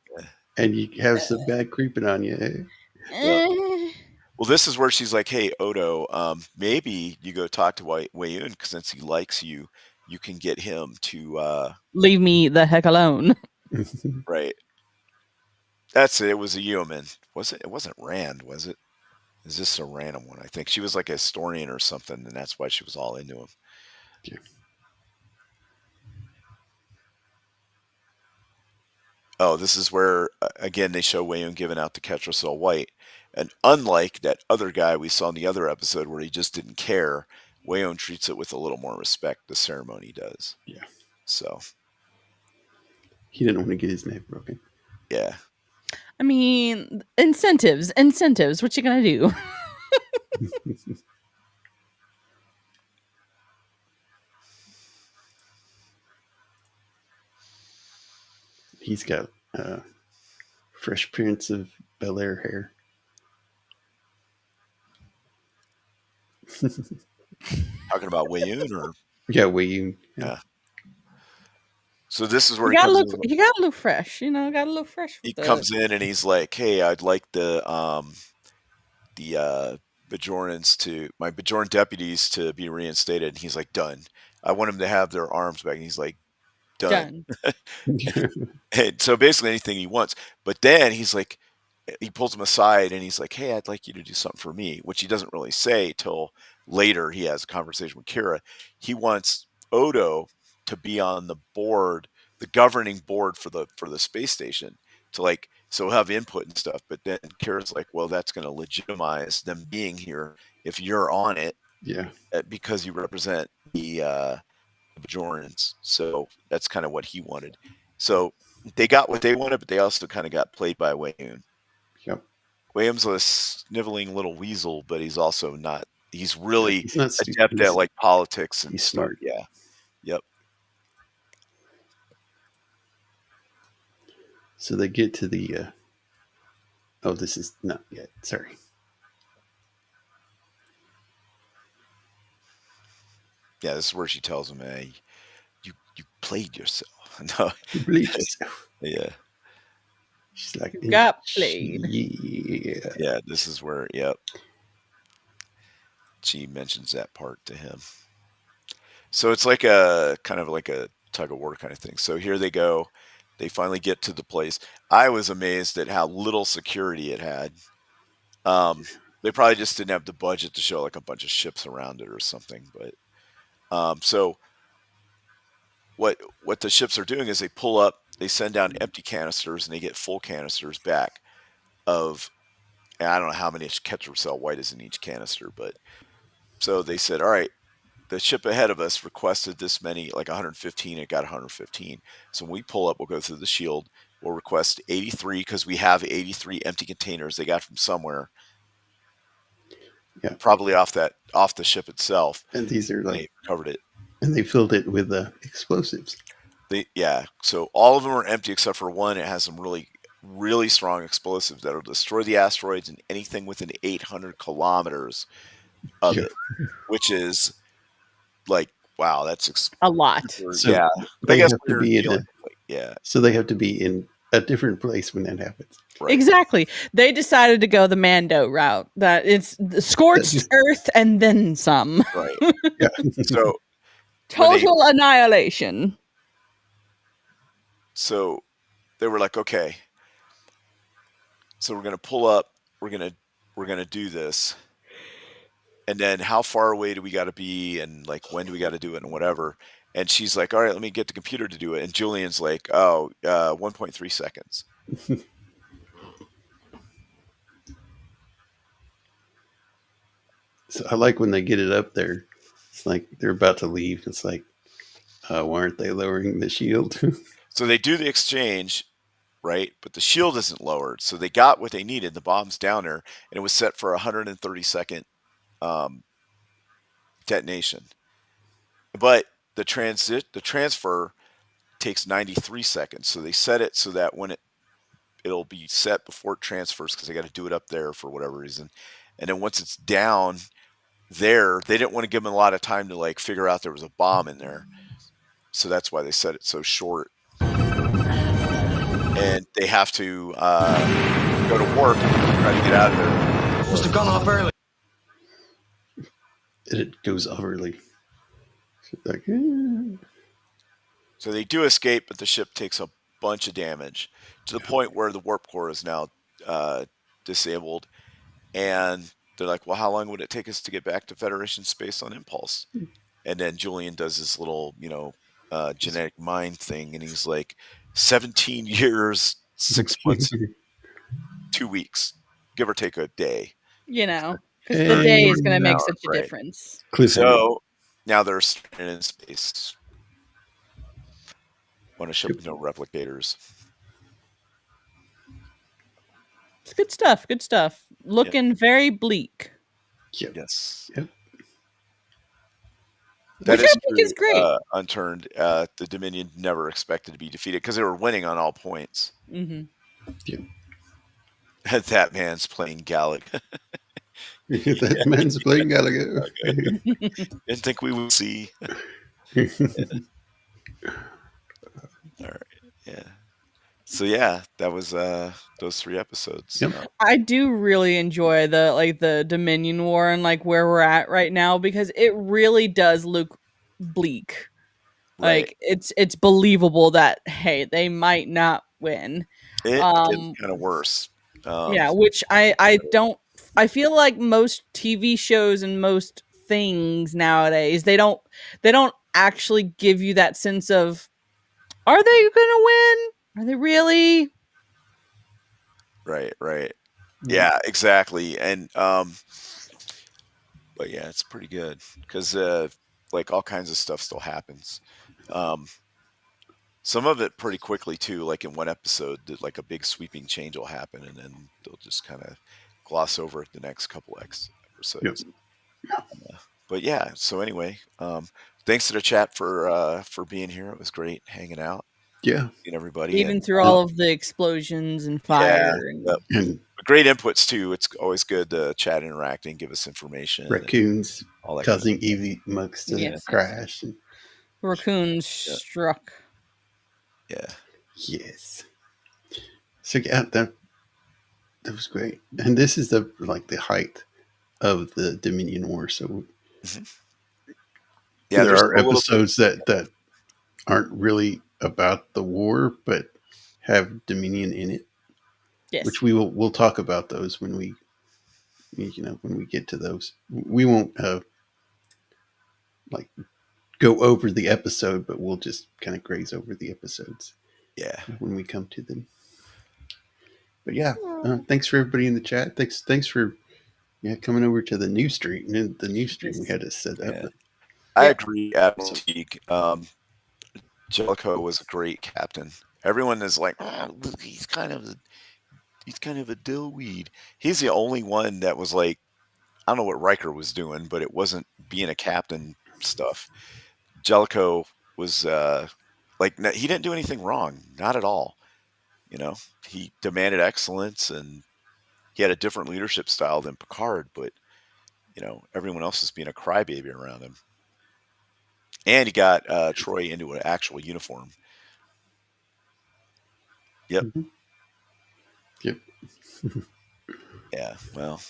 C: and you have some bad creeping on you.
D: Well, this is where she's like, "Hey, Odo, maybe you go talk to Wei-Yun, because since he likes you, you can get him to
E: leave me the heck alone."
D: Right. That's it. It was a human. Was it? It wasn't Rand, was it? Is this a random one? I think she was like a historian or something, and that's why she was all into him.
C: Yeah.
D: Oh, this is where again they show Wei-Yun giving out the ketracel-white, and unlike that other guy we saw in the other episode where he just didn't care, Wei-Yun treats it with a little more respect. The ceremony does.
C: Yeah.
D: So
C: he didn't want to get his neck broken.
D: Yeah.
E: I mean, incentives. What you gonna do?
C: He's got Fresh Prince of Bel-Air hair.
D: Talking about Wei-Yun or
C: yeah, Wei-Yun.
D: Yeah. So this is where
E: you gotta look fresh. You know, gotta look fresh.
D: He comes in and he's like, "Hey, I'd like the Bajorans to my Bajoran deputies to be reinstated." And he's like, "Done." I want them to have their arms back. And he's like, "Done." And so basically anything he wants. But then he's like, he pulls him aside and he's like, "Hey, I'd like you to do something for me," which he doesn't really say till later. He has a conversation with Kira. He wants Odo to be on the board, the governing board for the space station, to like, so have input and stuff. But then Kira's like, well, that's going to legitimize them being here if you're on it.
C: Yeah.
D: Because you represent the Bajorans. So that's kind of what he wanted. So they got what they wanted, but they also kind of got played by Wei-Yun.
C: Yep.
D: Wei-Yun's a sniveling little weasel, but he's also not. He's really
C: not
D: adept at like politics and
C: he's
D: smart.
C: smart.
D: Yeah. Yep.
C: So they get to the. Oh, this is not yet. Sorry.
D: Yeah, this is where she tells him, "Hey, you played yourself." No,
C: you played yourself.
D: Yeah.
C: She's like,
E: got played.
C: Yeah.
D: Yeah, this is where. Yep. She mentions that part to him. So it's like a kind of like a tug of war kind of thing. So here they go. They finally get to the place. I was amazed at how little security it had. They probably just didn't have the budget to show like a bunch of ships around it or something. But so what the ships are doing is they pull up, they send down empty canisters, and they get full canisters back of, and I don't know how many ketracel-white is in each canister, but so they said, all right, the ship ahead of us requested this many, like 115. It got 115. So when we pull up, we'll go through the shield. We'll request 83 because we have 83 empty containers they got from somewhere.
C: Yeah,
D: probably off the ship itself.
C: And these are like
D: they covered it,
C: and they filled it with explosives.
D: So all of them are empty except for one. It has some really, really strong explosives that'll destroy the asteroids and anything within 800 kilometers of it, which is like, wow, that's
E: a lot.
C: So
D: yeah,
C: they have to be So they have to be in a different place when that happens.
D: Right.
E: Exactly. They decided to go the Mando route. That it's the scorched earth and then some.
D: Right. Yeah. So
E: total annihilation.
D: So they were like, okay, so we're gonna pull up. We're gonna do this. And then how far away do we got to be, and like when do we got to do it, and whatever. And she's like, all right, let me get the computer to do it. And Julian's like, 1.3 seconds.
C: So I like when they get it up there. It's like they're about to leave. It's like, why aren't they lowering the shield?
D: So they do the exchange, right? But the shield isn't lowered. So they got what they needed. The bomb's down there, and it was set for 130-second detonation. But the transfer takes 93 seconds. So they set it so that when it'll be set before it transfers, because they got to do it up there for whatever reason. And then once it's down there, they didn't want to give them a lot of time to like figure out there was a bomb in there. So that's why they set it so short. And they have to go to work and try to get out of there.
L: Must have gone off early.
C: It goes off early. So like,
D: So they do escape, but the ship takes a bunch of damage to the point where the warp core is now disabled. And they're like, well, how long would it take us to get back to Federation space on impulse? And then Julian does this little, genetic mind thing. And he's like, 17 years, 6 months, 2 weeks, give or take a day.
E: Because the day is going to make such a difference.
D: So now they're in space. On a ship with no replicators.
E: It's good stuff. Good stuff. Looking very bleak.
C: Yep.
D: Yes.
C: Yep.
D: That
E: Which I think is great.
D: Unturned. The Dominion never expected to be defeated because they were winning on all points.
E: Mm-hmm.
C: Yep.
D: That man's playing Galaga.
C: That man's playing Galaga.
D: Didn't think we would see. All right. Yeah. So yeah, that was those 3 episodes.
C: Yep.
E: I do really enjoy the Dominion War and like where we're at right now, because it really does look bleak.
D: Right.
E: Like it's believable that hey, they might not win.
D: It's kind of worse.
E: Which I feel like most TV shows and most things nowadays, they don't actually give you that sense of, are they gonna win? Are they really?
D: Right. Yeah, exactly. And but yeah, it's pretty good because like all kinds of stuff still happens. Some of it pretty quickly too. Like in one episode, like a big sweeping change will happen, and then they'll just kind of gloss over it the next couple episodes.
C: Yep.
D: But yeah. So anyway, thanks to the chat for being here. It was great hanging out.
C: Yeah.
D: And everybody.
E: Even through all of the explosions and fire.
C: And
D: great inputs too. It's always good to chat, interacting, give us information.
C: Raccoons
D: all that
C: causing EV mugs to crash. And
E: raccoons struck.
D: Yeah.
C: Yes. So yeah, that was great. And this is the height of the Dominion War. So
D: yeah,
C: there are episodes that aren't really about the war, but have Dominion in it.
E: Yes.
C: Which we'll talk about those when we get to those. We won't go over the episode, but we'll just kind of graze over the episodes.
D: Yeah.
C: When we come to them. But yeah, thanks for everybody in the chat. Thanks for coming over to the new stream. The new stream we had to set up.
D: Yeah. I agree, Admiral Teague. Jellicoe was a great captain. Everyone is like, he's kind of a dillweed. He's the only one that was like, I don't know what Riker was doing, but it wasn't being a captain stuff. Jellicoe was he didn't do anything wrong, not at all. He demanded excellence, and he had a different leadership style than Picard, but everyone else is being a crybaby around him. And he got Troy into an actual uniform. Yep.
C: Mm-hmm. Yep.
D: Yeah, well.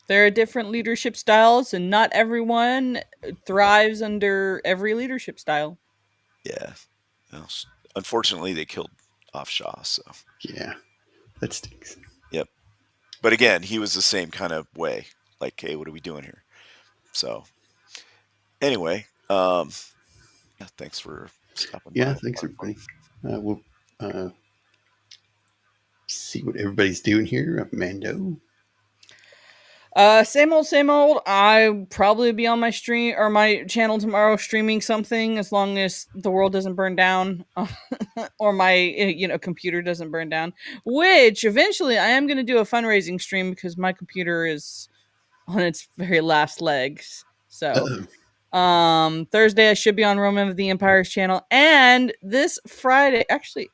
E: There are different leadership styles, and not everyone thrives under every leadership style.
D: Yeah. Well, unfortunately, they killed off Shaw, so.
C: Yeah, that stinks.
D: Yep. But again, he was the same kind of way. Like, hey, what are we doing here? So, anyway, thanks for stopping by.
C: Yeah, thanks everybody. We'll see what everybody's doing here. Mando.
E: Same old. I'll probably be on my stream or my channel tomorrow streaming something, as long as the world doesn't burn down or my computer doesn't burn down, which eventually I am going to do a fundraising stream because my computer is on its very last legs. So Thursday I should be on Roman of the Empire's channel, and this Friday, actually,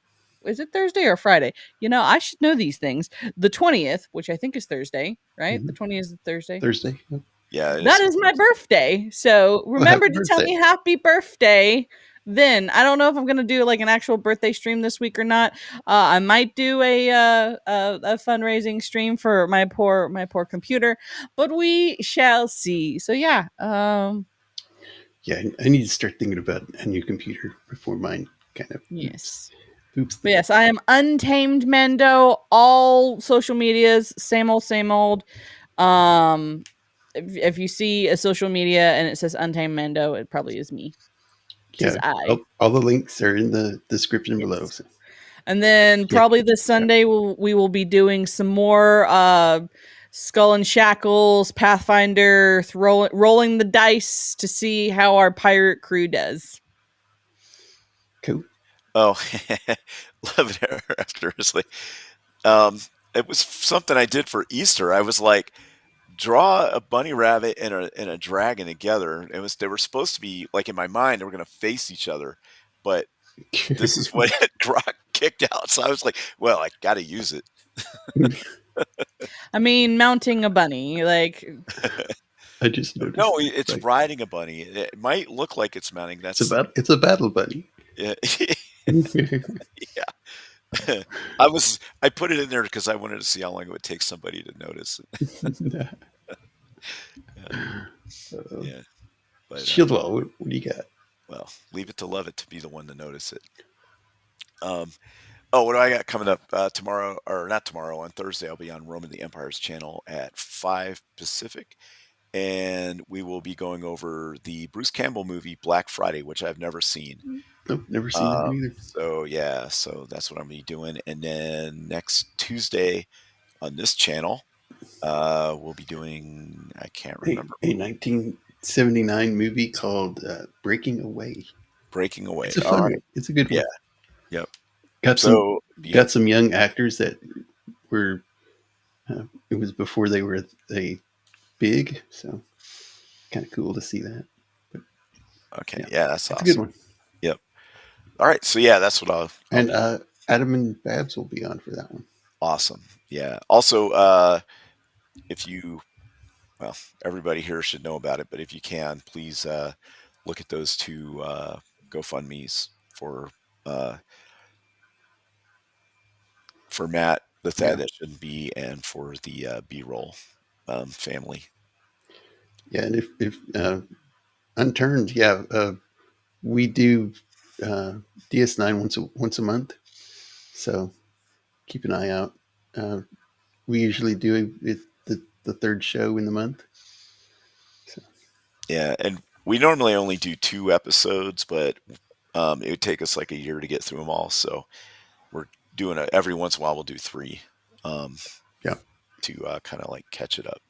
E: is it Thursday or Friday? You know, I should know these things. The 20th, which I think is Thursday, right? The 20th is Thursday.
C: Thursday. Yep.
D: Yeah,
E: That is my birthday. So remember to tell me happy birthday. Then I don't know if I'm gonna do like an actual birthday stream this week or not. I might do a fundraising stream for my poor computer, but we shall see. So yeah,
C: Yeah, I need to start thinking about a new computer before mine kind of
E: yes.
C: Oops.
E: But yes, I am Untamed Mando. All social medias, same old. If you see a social media and it says Untamed Mando, it probably is me.
C: Yeah, all the links are in the description below. So.
E: And then probably this Sunday we will be doing some more Skull and Shackles, Pathfinder, rolling the dice to see how our pirate crew does.
C: Cool.
D: Oh, love it, seriously. It was something I did for Easter. I was like, draw a bunny rabbit and a dragon together. They were supposed to be like in my mind they were going to face each other, but this is what Grok kicked out. So I was like, well, I got to use it.
E: I mean, mounting a bunny, like
C: I just noticed.
D: No, it's riding a bunny. It might look like it's mounting.
C: It's a battle bunny.
D: Yeah. Yeah. I put it in there because I wanted to see how long it would take somebody to notice it. Yeah. But,
C: Shieldwall, what do you got?
D: Well, leave it to love it to be the one to notice it. What do I got coming up tomorrow? Or not tomorrow, on Thursday, I'll be on Roman the Empire's channel at 5 Pacific. And we will be going over the Bruce Campbell movie Black Friday, which I've never seen.
C: Nope, never seen that either.
D: So yeah, so that's what I'm going to be doing. And then next Tuesday on this channel, we'll be doing, I can't remember.
C: A 1979 movie called Breaking Away.
D: Breaking Away.
C: It's a fun one. It's a good one.
D: Yeah. Yep.
C: Got some young actors that were, it was before they were big, so kind of cool to see that. But,
D: okay, yeah, that's awesome.
C: A good one.
D: Yep. All right, so yeah, that's what I'll
C: and Adam and Babs will be on for that one.
D: Awesome. Yeah. Also, everybody here should know about it, but if you can, please look at those two GoFundMes for Matt, the Thad that shouldn't be, and for the B-roll family.
C: Yeah, and if Unturned, we do DS9 once a month, so keep an eye out. We usually do it the third show in the month. So.
D: Yeah, and we normally only do 2 episodes, but it would take us like a year to get through them all. So we're doing it every once in a while. We'll do 3, to kind of like catch it up.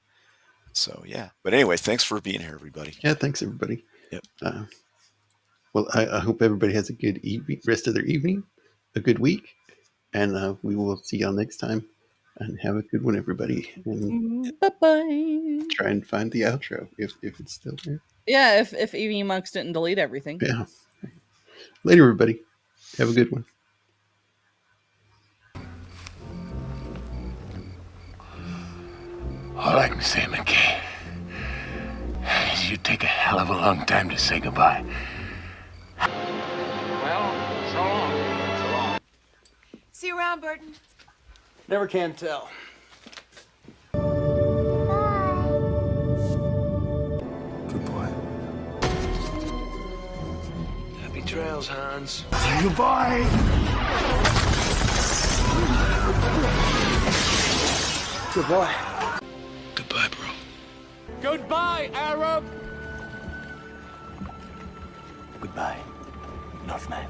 D: So yeah, but anyway, thanks for being here, everybody.
C: Yeah, thanks everybody.
D: Yep.
C: Well, I hope everybody has a good rest of their evening, a good week, and we will see y'all next time. And have a good one, everybody. And
E: bye-bye.
C: Try and find the outro if it's still there.
E: Yeah, if EV Monks didn't delete everything.
C: Yeah. Later, everybody. Have a good one.
L: All I can say, McKay, is you take a hell of a long time to say goodbye.
F: Well, so long. So long.
M: See you around, Burton.
K: Never can tell.
L: Good boy. Happy trails, Hans.
K: Goodbye. Good boy.
L: Goodbye, bro.
K: Goodbye, Arab.
L: Goodbye, Northman.